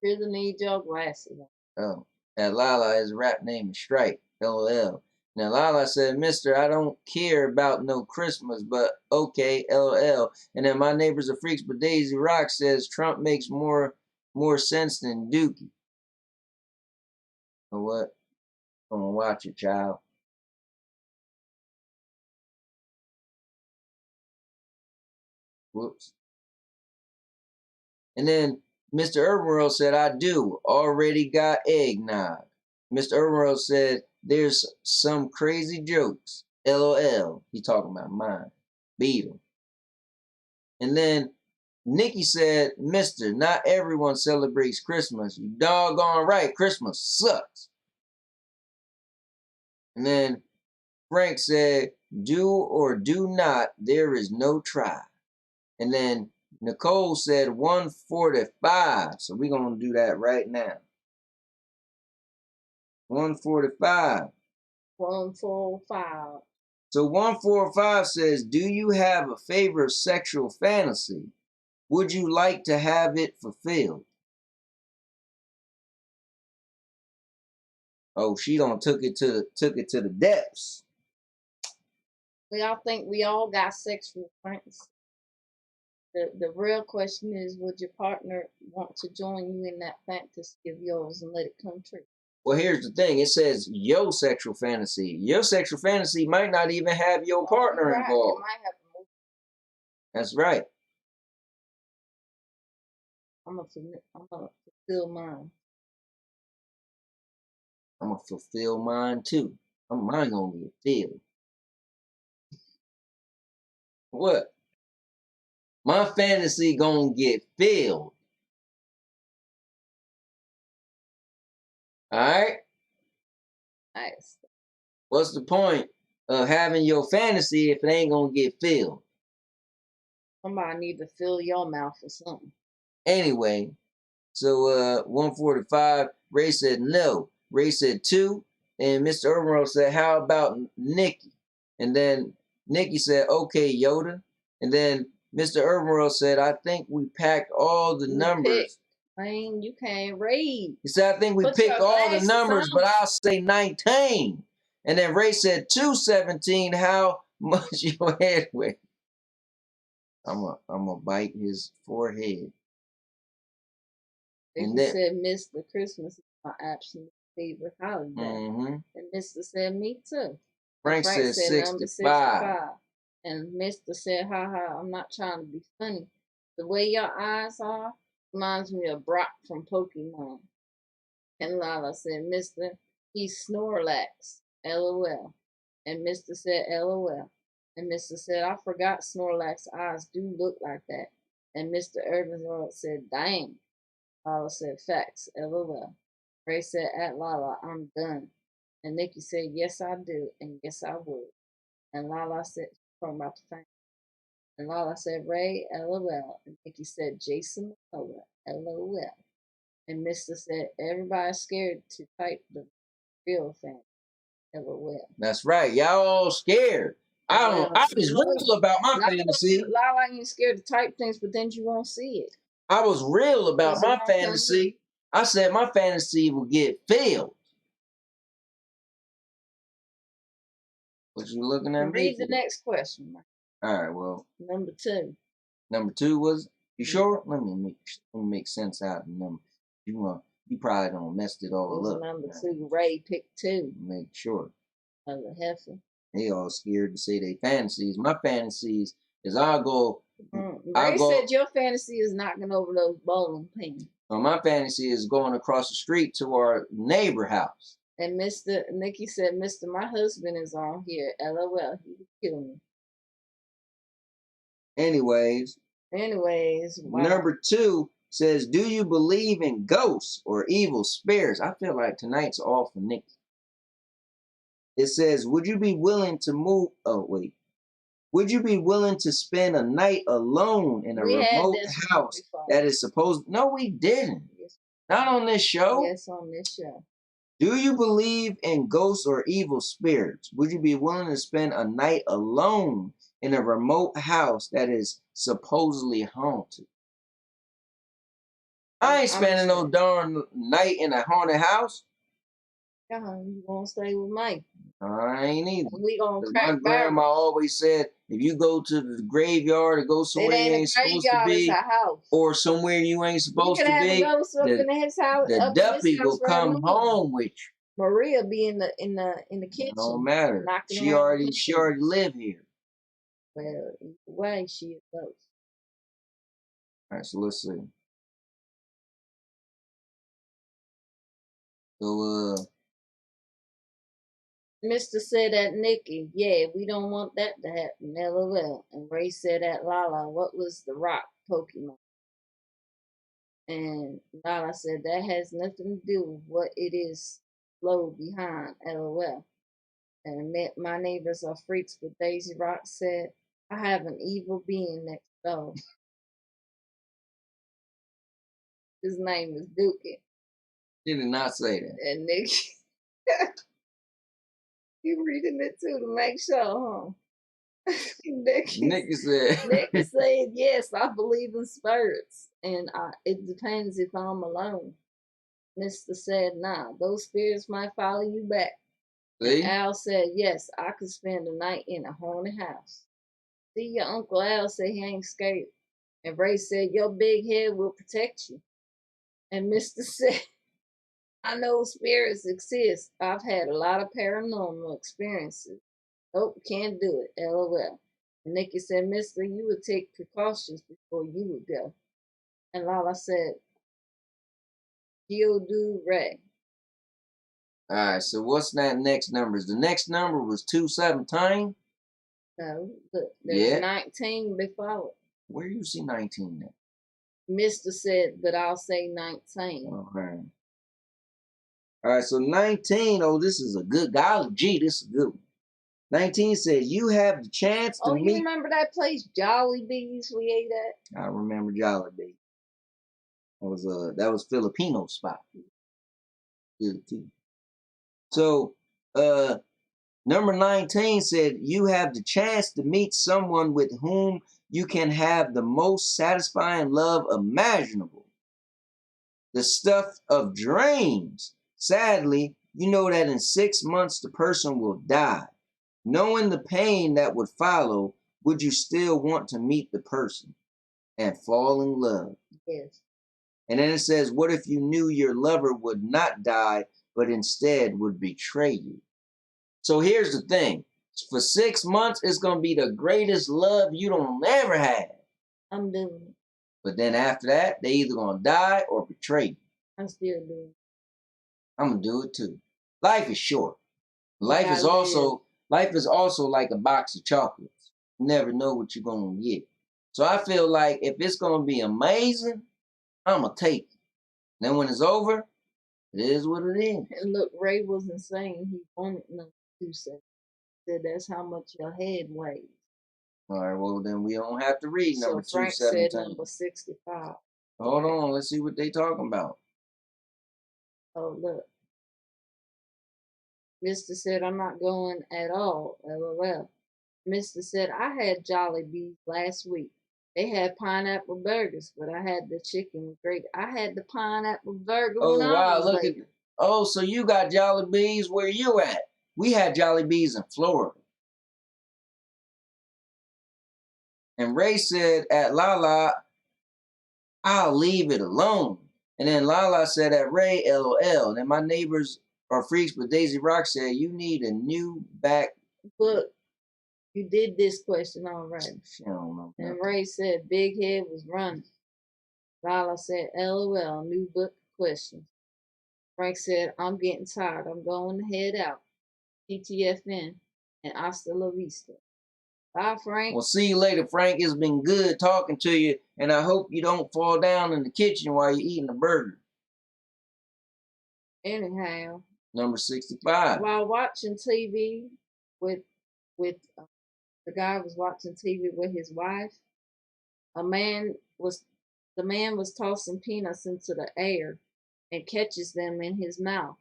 [SPEAKER 1] Really need your glasses on.
[SPEAKER 2] Oh, and Lala, his rap name is Strike. LOL. Now Lala said, Mister, I don't care about no Christmas, but okay, LOL. And then my neighbors are freaks, but Daisy Rock says Trump makes more sense than Dookie. Or what? Come on, watch it, child. Whoops. And then Mr. Urban World said, I do. Already got eggnog. Mr. Urban World said, there's some crazy jokes. LOL. He talking about mine. Beat him. And then Nikki said, Mister, not everyone celebrates Christmas. You doggone right. Christmas sucks. And then Frank said, do or do not. There is no try. And then Nicole said 145. So we're going to do that right now. 145.
[SPEAKER 1] 145.
[SPEAKER 2] So 145 says, do you have a favorite sexual fantasy? Would you like to have it fulfilled? Oh, she done took it to the depths.
[SPEAKER 1] We all think we all got sexual fantasy. The real question is, would your partner want to join you in that fantasy of yours and let it come true?
[SPEAKER 2] Well, here's the thing. It says your sexual fantasy. Your sexual fantasy might not even have your partner
[SPEAKER 1] Right.
[SPEAKER 2] involved.
[SPEAKER 1] It might have a movie.
[SPEAKER 2] That's right.
[SPEAKER 1] I'm gonna fulfill mine.
[SPEAKER 2] I'm going to fulfill mine too. Mine going to get filled. What? My fantasy going to get filled. All right?
[SPEAKER 1] Nice.
[SPEAKER 2] What's the point of having your fantasy if it ain't going to get filled?
[SPEAKER 1] Somebody need to fill your mouth or something.
[SPEAKER 2] Anyway, so 145, Ray said no. Ray said 2. And Mr. Urban said, how about Nikki? And then Nikki said, okay, Yoda. And then Mr. Urban said, I think we packed all the numbers.
[SPEAKER 1] Man, you can't read.
[SPEAKER 2] He said, I think we picked all the numbers, but I'll say 19. And then Ray said 217. How much your head weighs? I'm a bite his forehead.
[SPEAKER 1] And then said, Mr. Christmas is my absolute favorite holiday.
[SPEAKER 2] Mm-hmm.
[SPEAKER 1] And Mr. said, me too.
[SPEAKER 2] Frank said 65.
[SPEAKER 1] And Mr. said, haha, I'm not trying to be funny. The way your eyes are reminds me of Brock from Pokemon. And Lala said, Mr. He's Snorlax. LOL. And Mr. said, LOL. And Mr. said, I forgot Snorlax's eyes do look like that. And Mr. Urban World said, dang. Lala said, facts. LOL. Ray said, at Lala, I'm done. And Nikki said, yes, I do. And yes, I would. And Lala said, talking about the family. And Lala said, Ray, LOL. And Nikki said, Jason McCullough, LOL. And Mr. said, everybody's scared to type the real family, LOL.
[SPEAKER 2] That's right. Y'all all scared. I was real about my fantasy.
[SPEAKER 1] Lala ain't scared to type things, but then you won't see it.
[SPEAKER 2] I was real about my fantasy. I said my fantasy will get filled. What you looking at me?
[SPEAKER 1] Read the next question, Mike.
[SPEAKER 2] All right, well.
[SPEAKER 1] Number 2.
[SPEAKER 2] Number 2 was, you sure? Let me make sense out of the number. You probably done messed it all up.
[SPEAKER 1] Number 2, Ray picked 2.
[SPEAKER 2] Make sure.
[SPEAKER 1] Of the heifer.
[SPEAKER 2] They all scared to say they fantasies. My fantasies is I'll go.
[SPEAKER 1] Ray said your fantasy is knocking over those bowling pins.
[SPEAKER 2] Well, my fantasy is going across the street to our neighbor house.
[SPEAKER 1] And Nikki said, Mr. My husband is on here. LOL. He would kill me. Anyways. Wow.
[SPEAKER 2] Number 2 says, do you believe in ghosts or evil spirits? I feel like tonight's all for Nikki. It says, would you be willing to move? Oh, wait. Would you be willing to spend a night alone in a remote house that is supposed? No, we didn't.
[SPEAKER 1] Yes.
[SPEAKER 2] Not on this show.
[SPEAKER 1] Yes, on this show.
[SPEAKER 2] Do you believe in ghosts or evil spirits? Would you be willing to spend a night alone in a remote house that is supposedly haunted? I ain't spending no darn night in a haunted house.
[SPEAKER 1] You gonna stay with Mike?
[SPEAKER 2] I ain't either.
[SPEAKER 1] We gonna crack
[SPEAKER 2] my grandma always said, if you go to the graveyard or go somewhere you ain't supposed to be, or somewhere you ain't supposed to be, the duppy will come home with you.
[SPEAKER 1] Maria be in the kitchen.
[SPEAKER 2] It don't matter. She already live here.
[SPEAKER 1] Well, either way, she is close.
[SPEAKER 2] All right, so let's see. So
[SPEAKER 1] Mr. said at Nikki, yeah, we don't want that to happen, LOL. And Ray said at Lala, what was the rock Pokemon? And Lala said that has nothing to do with what it is low behind, LOL. And my neighbors are freaks, but Daisy Rock said, I have an evil being next door. His name is Dookie.
[SPEAKER 2] She did not say that.
[SPEAKER 1] And Nikki, you reading it too to make sure, huh?
[SPEAKER 2] Nikki
[SPEAKER 1] said, yes, I believe in spirits, and it depends if I'm alone. Mr. said, nah, those spirits might follow you back.
[SPEAKER 2] See?
[SPEAKER 1] And Al said, yes, I could spend a night in a haunted house. See, your Uncle Al said he ain't scared. And Ray said, your big head will protect you. And Mr. said, I know spirits exist. I've had a lot of paranormal experiences. Nope, can't do it, LOL. And Nikki said, Mister, you would take precautions before you would go. And Lala said, you'll do Ray.
[SPEAKER 2] Alright, so what's that next number? The next number was 217?
[SPEAKER 1] No, there's 19 before it.
[SPEAKER 2] Where do you see 19 now?
[SPEAKER 1] Mister said, but I'll say 19.
[SPEAKER 2] Okay. Alright, so 19, oh, this is a good, golly gee, this is a good one. 19 says, you have the chance to meet...
[SPEAKER 1] Oh, you remember that place, Jolly Bees, we ate at?
[SPEAKER 2] I remember Jolly Bees. That was Filipino spot. Good too. So, number 19 said, you have the chance to meet someone with whom you can have the most satisfying love imaginable. The stuff of dreams. Sadly, you know that in 6 months the person will die. Knowing the pain that would follow, would you still want to meet the person and fall in love?
[SPEAKER 1] Yes.
[SPEAKER 2] And then it says, what if you knew your lover would not die, but instead would betray you? So here's the thing. For 6 months, it's going to be the greatest love you don't ever have.
[SPEAKER 1] I'm doing it.
[SPEAKER 2] But then after that, they either going to die or betray you.
[SPEAKER 1] I'm still doing it.
[SPEAKER 2] I'm going to do it too. Life is short. Life is also like a box of chocolates. You never know what you're going to get. So I feel like if it's going to be amazing, I'm going to take it. Then when it's over, it is what it is.
[SPEAKER 1] And look, Ray wasn't saying he wanted number 217. He said that's how much your head weighs.
[SPEAKER 2] All right, well, then we don't have to read number 217.
[SPEAKER 1] So Frank said number 65.
[SPEAKER 2] Hold on, let's see what they talking about.
[SPEAKER 1] Oh, look. Mr. said, I'm not going at all, LOL. Mr. said, I had Jolly Bees last week. They had pineapple burgers, but I had the chicken with gravy. I had the pineapple burger when I was late.
[SPEAKER 2] Oh, so you got Jolly Bees where you at? We had Jolly Bees in Florida. And Ray said at Lala, I'll leave it alone. And then Lala said at Ray, LOL. And then my neighbors are freaks, but Daisy Rock said, you need a new back.
[SPEAKER 1] Look, you did this question already.
[SPEAKER 2] I don't know.
[SPEAKER 1] And Ray said, Big Head was running. Lala said, LOL, new book of questions. Frank said, I'm getting tired. I'm going to head out. TTFN and hasta la vista. Bye, Frank.
[SPEAKER 2] We'll see you later, Frank. It's been good talking to you, and I hope you don't fall down in the kitchen while you're eating a burger.
[SPEAKER 1] Anyhow.
[SPEAKER 2] Number 65.
[SPEAKER 1] While watching TV with the guy was watching TV with his wife, the man was tossing peanuts into the air and catches them in his mouth.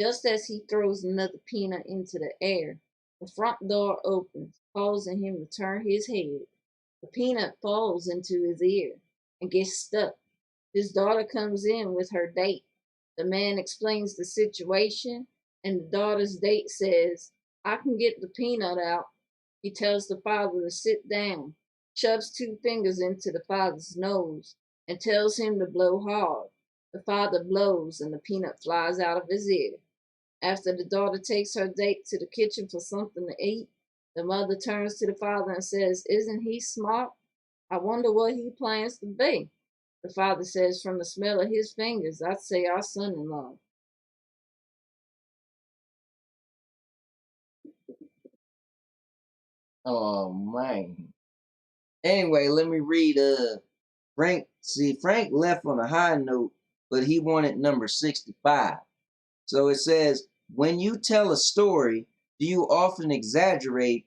[SPEAKER 1] Just as he throws another peanut into the air, the front door opens, causing him to turn his head. The peanut falls into his ear and gets stuck. His daughter comes in with her date. The man explains the situation, and the daughter's date says, "I can get the peanut out." He tells the father to sit down, shoves 2 fingers into the father's nose, and tells him to blow hard. The father blows, and the peanut flies out of his ear. After the daughter takes her date to the kitchen for something to eat, the mother turns to the father and says, "Isn't he smart? I wonder what he plans to be." The father says, "From the smell of his fingers, I'd say our son-in-law."
[SPEAKER 2] Oh, man. Anyway, let me read Frank. See, Frank left on a high note, but he wanted number 65. So it says, when you tell a story, do you often exaggerate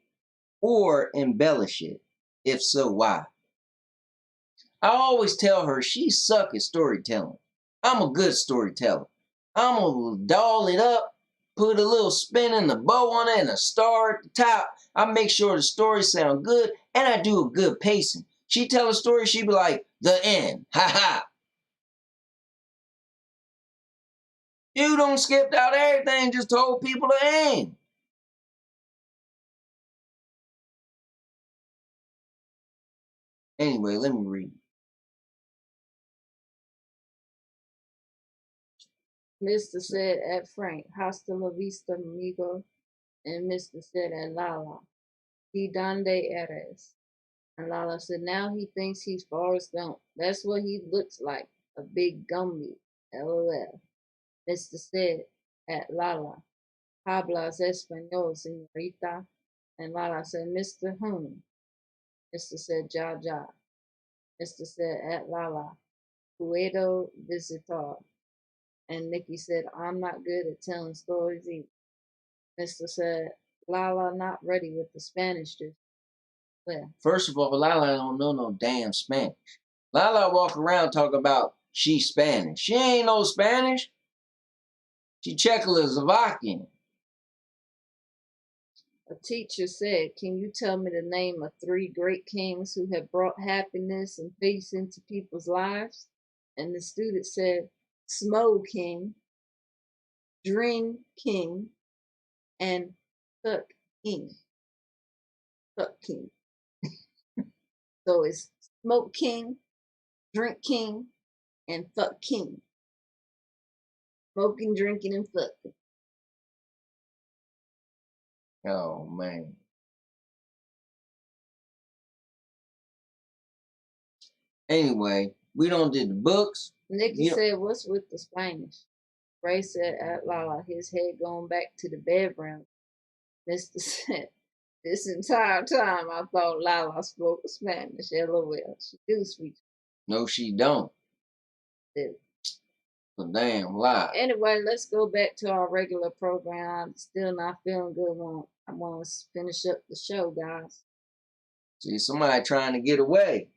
[SPEAKER 2] or embellish it? If so, why? I always tell her she suck at storytelling. I'm a good storyteller. I'm gonna doll it up, put a little spin in the bow on it and a star at the top. I make sure the story sound good and I do a good pacing. She tell a story, she be like, the end. Ha ha. You don't skip out everything, just told people the end. Anyway, let me read.
[SPEAKER 1] Mr. said at Frank, "Hasta la vista, amigo." And Mr. said at Lala, "Y donde eres?" And Lala said, "Now he thinks he's Forrest Gump. That's what he looks like, a big Gumby. LOL. Mr. said at Lala, "Hablas español, señorita?" And Lala said, "Mr. Whom?" Mr. said, "Ja, ja." Mr. said at Lala, "Puedo visitar?" And Nikki said, "I'm not good at telling stories either." Mr. said, "Lala not ready with the Spanish just well."
[SPEAKER 2] First of all, Lala don't know no damn Spanish. Lala walk around talking about she Spanish. She ain't no Spanish. She Czechoslovakian.
[SPEAKER 1] A teacher said, "Can you tell me the name of 3 great kings who have brought happiness and peace into people's lives?" And the student said, "Smo King, Dream King, and Tuck King." Tuck King. So it's Smoke King, Drink King, and Fuck King. Smoking, drinking, and fucking.
[SPEAKER 2] Oh, man. Anyway, we don't did the books.
[SPEAKER 1] Nikki said, "What's with the Spanish?" Ray said at Lala, his head going back to the bedroom. Mr. said, "This entire time I thought Lala spoke Spanish. LOL. She do speak.
[SPEAKER 2] No, she don't.
[SPEAKER 1] Spanish."
[SPEAKER 2] A damn lie.
[SPEAKER 1] Anyway, let's go back to our regular program. I'm still not feeling good. I want to finish up the show, guys.
[SPEAKER 2] See, somebody trying to get away.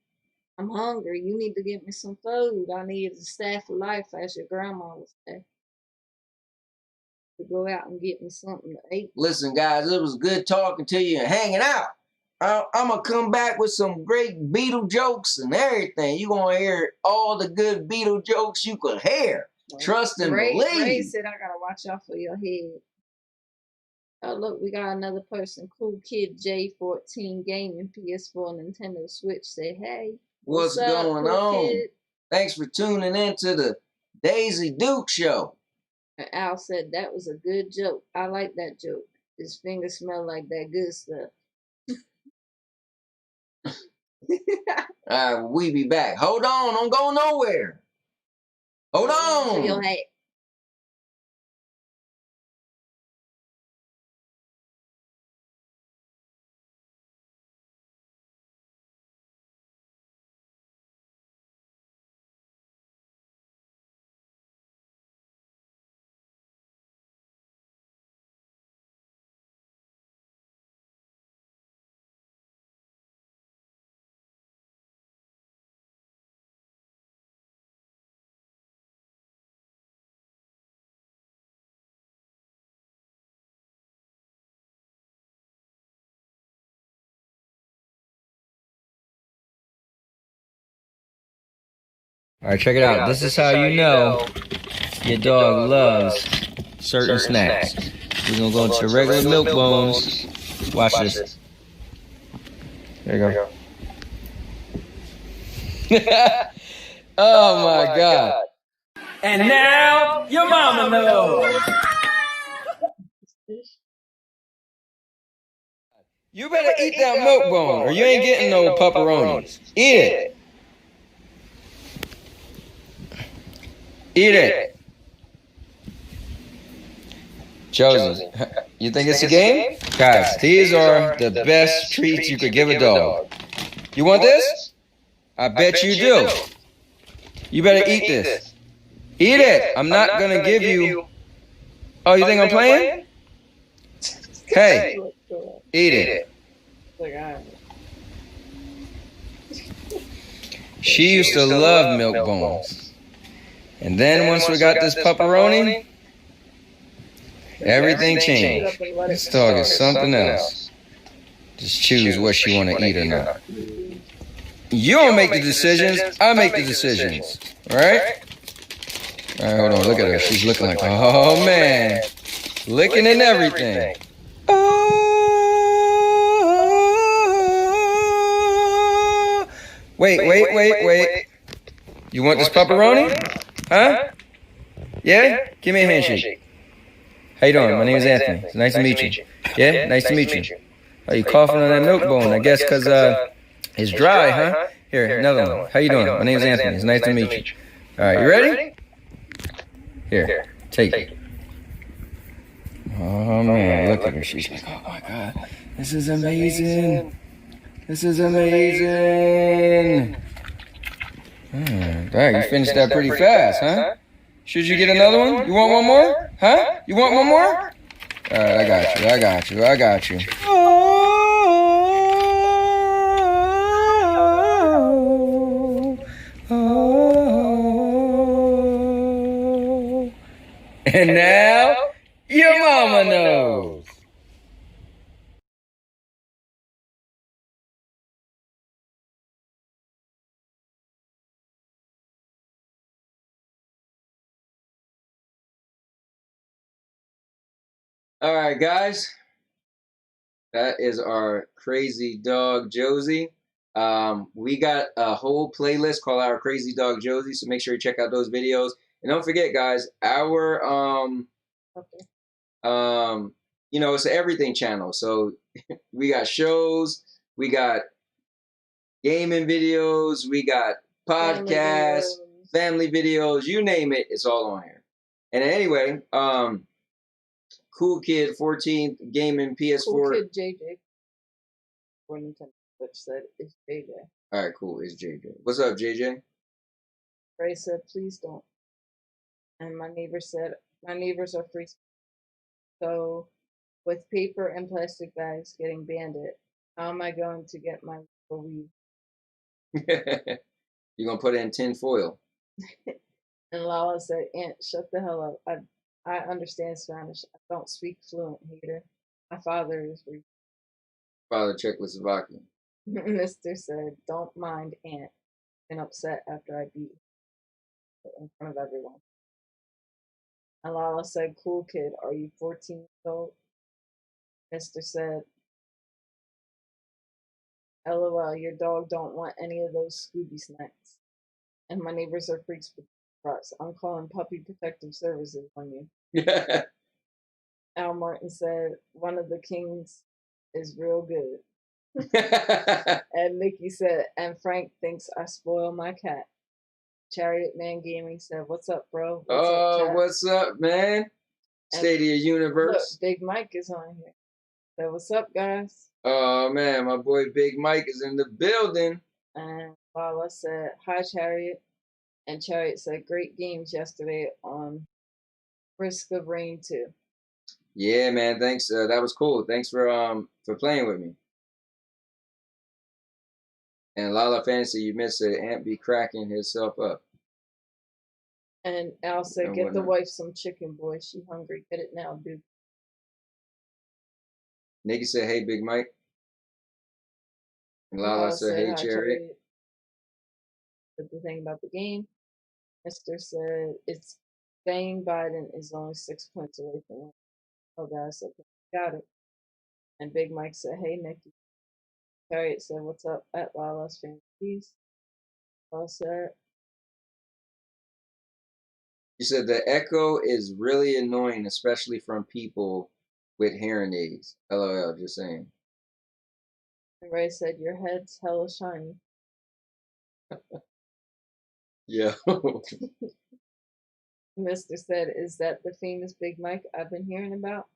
[SPEAKER 1] I'm hungry. You need to get me some food. I need a staff of life, as your grandma would say. To go out and get me something to eat.
[SPEAKER 2] Listen, guys, it was good talking to you and hanging out. I'm going to come back with some great Beatle jokes and everything. You're going to hear all the good Beatle jokes you could hear. Trust and believe.
[SPEAKER 1] Ray said, "I got to watch out for your head." Oh, look, we got another person. Cool Kid J14 Gaming, PS4, Nintendo Switch. Say, "Hey,
[SPEAKER 2] what's
[SPEAKER 1] up,
[SPEAKER 2] going
[SPEAKER 1] cool
[SPEAKER 2] on?
[SPEAKER 1] Kid?"
[SPEAKER 2] Thanks for tuning in to the Daisy Duke Show.
[SPEAKER 1] And Al said, "That was a good joke. I like that joke. His fingers smell like that good stuff."
[SPEAKER 2] All right, we be back. Hold on, don't go nowhere. Hold on.
[SPEAKER 1] Your hat.
[SPEAKER 2] All right, check it out. This is how you know your dog loves certain snacks. We're gonna go into regular milk bones. Watch this. There you go. Oh my God. And now your mama knows. You better eat that milk bone or you ain't getting no pepperonis. Eat it. Eat it. Josie, you think it's a game? Guys, these are the best treats you could give a dog. You want this? I bet you do. You better eat this. Eat it. I'm not going to give you... Oh, you think I'm playing? Hey, eat it. She used to love milk bones. And then once we got this pepperoni, everything changed. This dog is something else. Just choose what she want to eat or not. You don't make the decisions, I make the decisions. Alright? Alright, hold on, look at her. She's looking like, oh man. Licking and everything. Oh. Wait. You want this pepperoni? Huh? Yeah? Give me a handshake. How you doing? My name is Anthony. It's nice to meet you. Yeah? Nice to meet you. Are you coughing on that milk bone? I guess because it's dry, huh? Here, another one. How you doing? My name is Anthony. It's nice to meet you. All right, you ready? Here, take it. Oh, man, look at her. She's like, oh, my God. This is amazing. This is amazing. Dang, you finished that pretty fast, huh? Should you get another one? You want one more? Huh? You want one more? All right, I got you. Oh. And now, your mama knows. All right, guys. That is our crazy dog, Josie. We got a whole playlist called Our Crazy Dog Josie, so make sure you check out those videos. And don't forget, guys, our it's an everything channel. So we got shows, we got gaming videos, we got podcasts, family videos, you name it, it's all on here. And anyway, Cool Kid 14 gaming PS4.
[SPEAKER 1] Cool Kid JJ. For Nintendo Switch said it's JJ.
[SPEAKER 2] All right, cool. It's JJ. What's up, JJ?
[SPEAKER 1] Ray said, please don't. And my neighbor said, my neighbors are free. So, with paper and plastic bags getting banned, how am I going to get my weed?
[SPEAKER 2] You're going to put it in tin foil.
[SPEAKER 1] And Lala said, Aunt, shut the hell up. I understand Spanish. I don't speak fluent, hater. My father is
[SPEAKER 2] Father Czechoslovakian.
[SPEAKER 1] Mr. said, don't mind Aunt. And upset after I beat her in front of everyone. And Lala said, cool kid, are you 14 years old? Mr. said, LOL, your dog don't want any of those Scooby snacks. And my neighbors are freaks with trucks. I'm calling Puppy Protective Services on you. Al Martin said, one of the kings is real good. And Nikki said, and Frank thinks I spoil my cat. Chariot Man Gaming said, what's up, bro?
[SPEAKER 2] What's up, man? State of your universe.
[SPEAKER 1] Look, Big Mike is on here. So what's up, guys?
[SPEAKER 2] Oh, man, my boy Big Mike is in the building.
[SPEAKER 1] And Lala said, hi, Chariot. And Chariot said, great games yesterday on Risk of Rain 2.
[SPEAKER 2] Yeah, man, thanks. That was cool. Thanks for playing with me. And Lala Fantasy, you missed it. Ant be cracking himself up.
[SPEAKER 1] And Al said, get the wife some chicken, boy. She hungry. Get it now, dude.
[SPEAKER 2] Nikki said, hey, Big Mike. And Lala said, hey, Chariot.
[SPEAKER 1] Said the thing about the game. Mr. said it's saying Biden is only 6 points away from winning. Oh, guys, okay, got it. And Big Mike said, "Hey, Nikki." Harriet said, "What's up?" At Lala's Family Peace. Paul said,
[SPEAKER 2] You said the echo is really annoying, especially from people with hearing aids. LOL, just saying.
[SPEAKER 1] and Ray said, "Your head's hella shiny."
[SPEAKER 2] Yeah.
[SPEAKER 1] Mr. said, "Is that the famous Big Mike I've been hearing about?"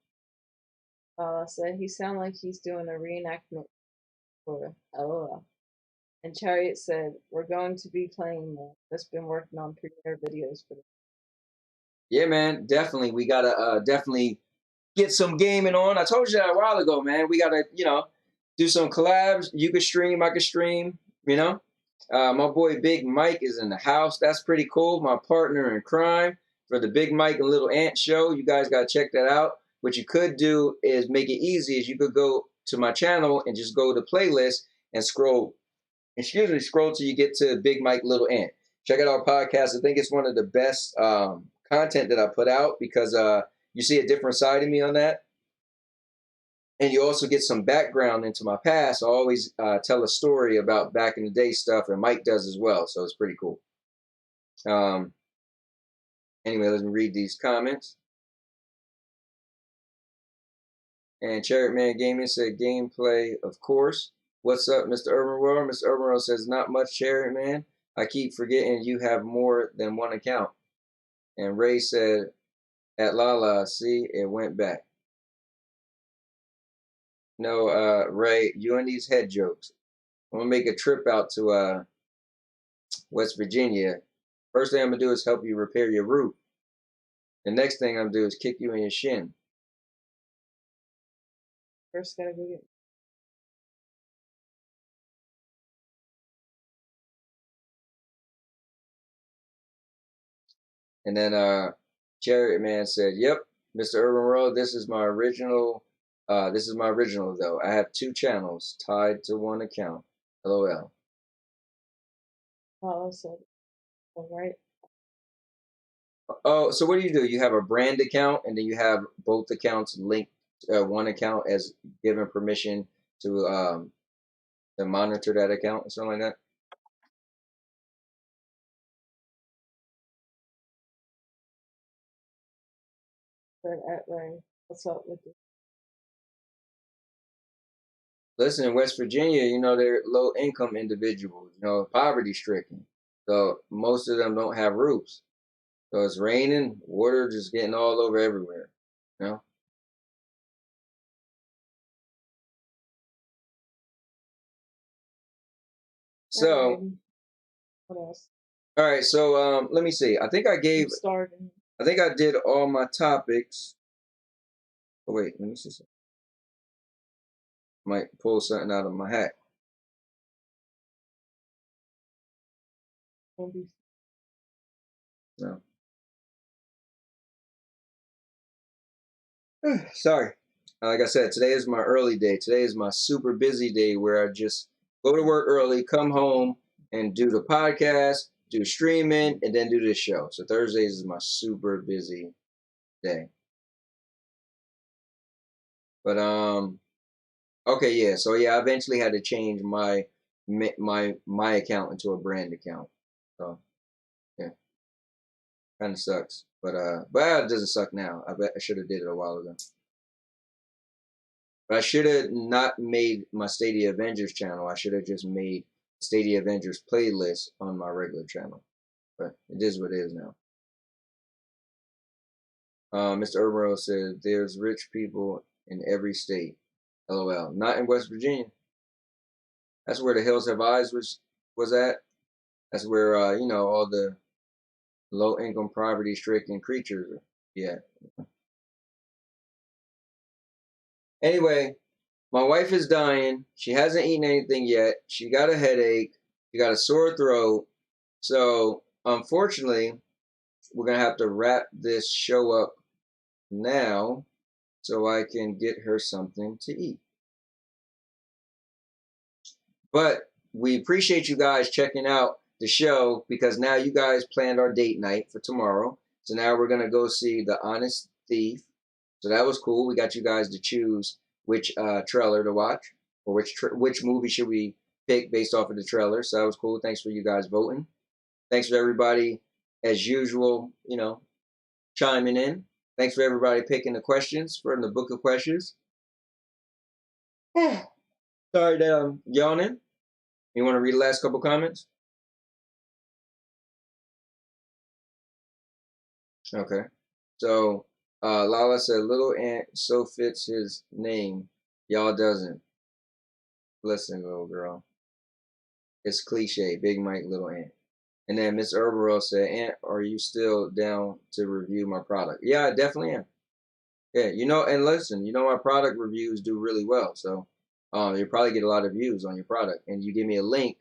[SPEAKER 1] Lala said, "He sounds like he's doing a reenactment for LOL." And Chariot said, "We're going to be playing more. Just been working on premiere videos for this."
[SPEAKER 2] Yeah, man, definitely. We gotta definitely get some gaming on. I told you that a while ago, man. We gotta, do some collabs. You could stream, I could stream, you know. My boy Big Mike is in the house. That's pretty cool. My partner in crime for the Big Mike and Little Ant show. You guys gotta check that out. What you could do is make it easy is you could go to my channel and just go to playlist and scroll till you get to Big Mike Little Ant. Check out our podcast. I think it's one of the best content that I put out because you see a different side of me on that. And you also get some background into my past. I always tell a story about back in the day stuff, and Mike does as well. So it's pretty cool. Anyway, let me read these comments. And Chariot Man Gaming said, "Gameplay, of course." What's up, Mr. Urban World? Mr. Urban World says, "Not much, Chariot Man. I keep forgetting you have more than one account." And Ray said, "At Lala, see, it went back." No, Ray, you and these head jokes. I'm gonna make a trip out to West Virginia. First thing I'm gonna do is help you repair your roof. The next thing I'm gonna do is kick you in your shin.
[SPEAKER 1] First, gotta go get.
[SPEAKER 2] And then Chariot Man said, "Yep, Mr. Urban World, this is my original. This is my original though. I have 2 channels tied to one account. LOL."
[SPEAKER 1] Lala said, "All right."
[SPEAKER 2] Oh, so what do? You have a brand account, and then you have both accounts linked. One account as given permission to monitor that account or something like that.
[SPEAKER 1] Said at Ray, "What's up with you?"
[SPEAKER 2] Listen, in West Virginia, they're low income individuals, poverty stricken. So most of them don't have roofs. So it's raining, water just getting all over everywhere. You know? So,
[SPEAKER 1] Alrighty. What else?
[SPEAKER 2] all right, so let me see. I think I did all my topics. Oh wait, let me see something. Might pull something out of my hat. No. Sorry. Like I said, today is my early day. Today is my super busy day where I just go to work early, come home, and do the podcast, do streaming, and then do this show. So Thursdays is my super busy day. But okay, yeah. So yeah, I eventually had to change my account into a brand account. So yeah, kind of sucks. But it doesn't suck now. I bet I should have did it a while ago. But I should have not made my Stadia Avengers channel. I should have just made Stadia Avengers playlist on my regular channel. But it is what it is now. Mr. Urbero says, "There's rich people in every state." LOL. Not in West Virginia. That's where the Hills Have Eyes was at. That's where, all the low-income, poverty-stricken creatures are. Yeah. Anyway, my wife is dying. She hasn't eaten anything yet. She got a headache. She got a sore throat. So, unfortunately, we're going to have to wrap this show up now so I can get her something to eat. But we appreciate you guys checking out the show because now you guys planned our date night for tomorrow. So now we're going to go see The Honest Thief. So that was cool. We got you guys to choose which trailer to watch or which movie should we pick based off of the trailer. So that was cool. Thanks for you guys voting. Thanks for everybody, as usual, chiming in. Thanks for everybody picking the questions from the book of questions. Sorry that I'm yawning. You want to read the last couple comments? Okay. So, Lala said, Little Ant so fits his name. Y'all doesn't. Listen, little girl. It's cliche. Big Mike, Little Ant. And then Miss Herbero said, Ant, are you still down to review my product? Yeah, I definitely am. Yeah, and listen, my product reviews do really well. So you'll probably get a lot of views on your product. And you give me a link.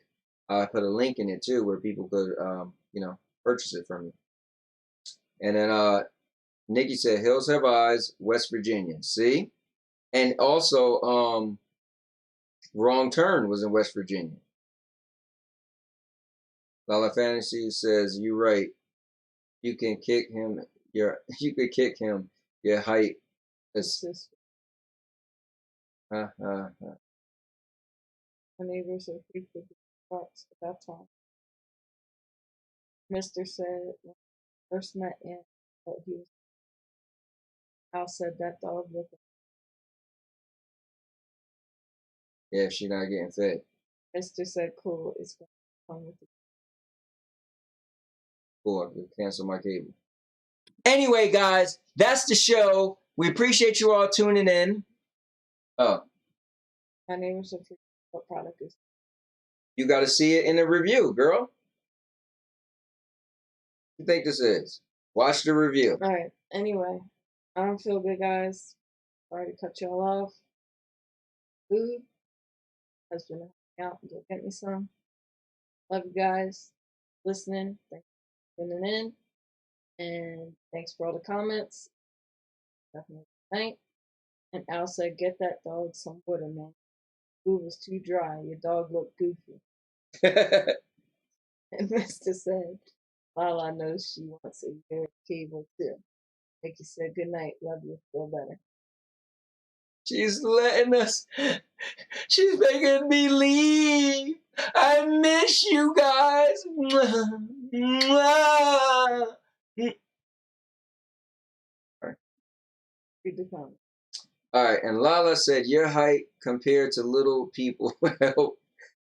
[SPEAKER 2] I put a link in it too where people could, purchase it from you. And then Nikki said, Hills Have Eyes, West Virginia. See? And also, Wrong Turn was in West Virginia. Lala Fantasy says, "You right. You can kick him. You could kick him. Your height is."
[SPEAKER 1] My neighbors are freaked with the trucks at that time. Mister said when I first met Ant that he was. Al said that dog looked.
[SPEAKER 2] Yeah, if she's not getting fed.
[SPEAKER 1] Mister said, "Cool, it's going to come with it."
[SPEAKER 2] Cool, I can cancel my cable. Anyway, guys, that's the show. We appreciate you all tuning in. Oh.
[SPEAKER 1] My neighbors are freaked what product is.
[SPEAKER 2] You got to see it in the review, girl. What do you think this is? Watch the review.
[SPEAKER 1] All right. Anyway, I don't feel good, guys. Sorry to cut y'all off. Food. Husband, out and go get me some. Love you guys. Listening. Thanks for tuning in. And thanks for all the comments. Definitely thank. And Al said, "Get that dog some water, man. Food was too dry. Your dog looked goofy." And Mister said, Lala knows she wants a good cable too. Nikki said, "Good night. Love you. Feel better."
[SPEAKER 2] She's letting us. She's making me leave. I miss you guys.
[SPEAKER 1] Read the comment.
[SPEAKER 2] All right, and Lala said, your height compared to little people help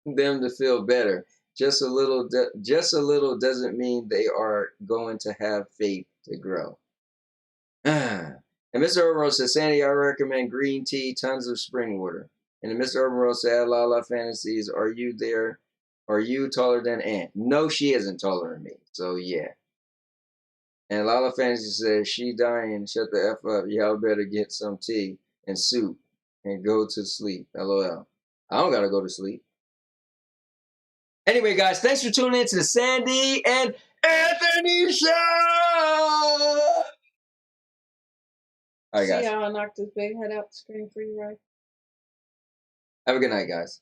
[SPEAKER 2] them to feel better. Just a little doesn't mean they are going to have faith to grow. And Mr. Urban says, Sandy, I recommend green tea, tons of spring water. And then Mr. Urban said, Lala Fantasies, are you there? Are you taller than Ant? No, she isn't taller than me. So, yeah. And Lala Fantasy says, she dying, shut the F up. Y'all better get some tea and soup and go to sleep. LOL. I don't got to go to sleep. Anyway, guys, thanks for tuning in to the Sandy and Anthony Show! All right, guys.
[SPEAKER 1] See how I knocked this big head out the screen for you, right?
[SPEAKER 2] Have a good night, guys.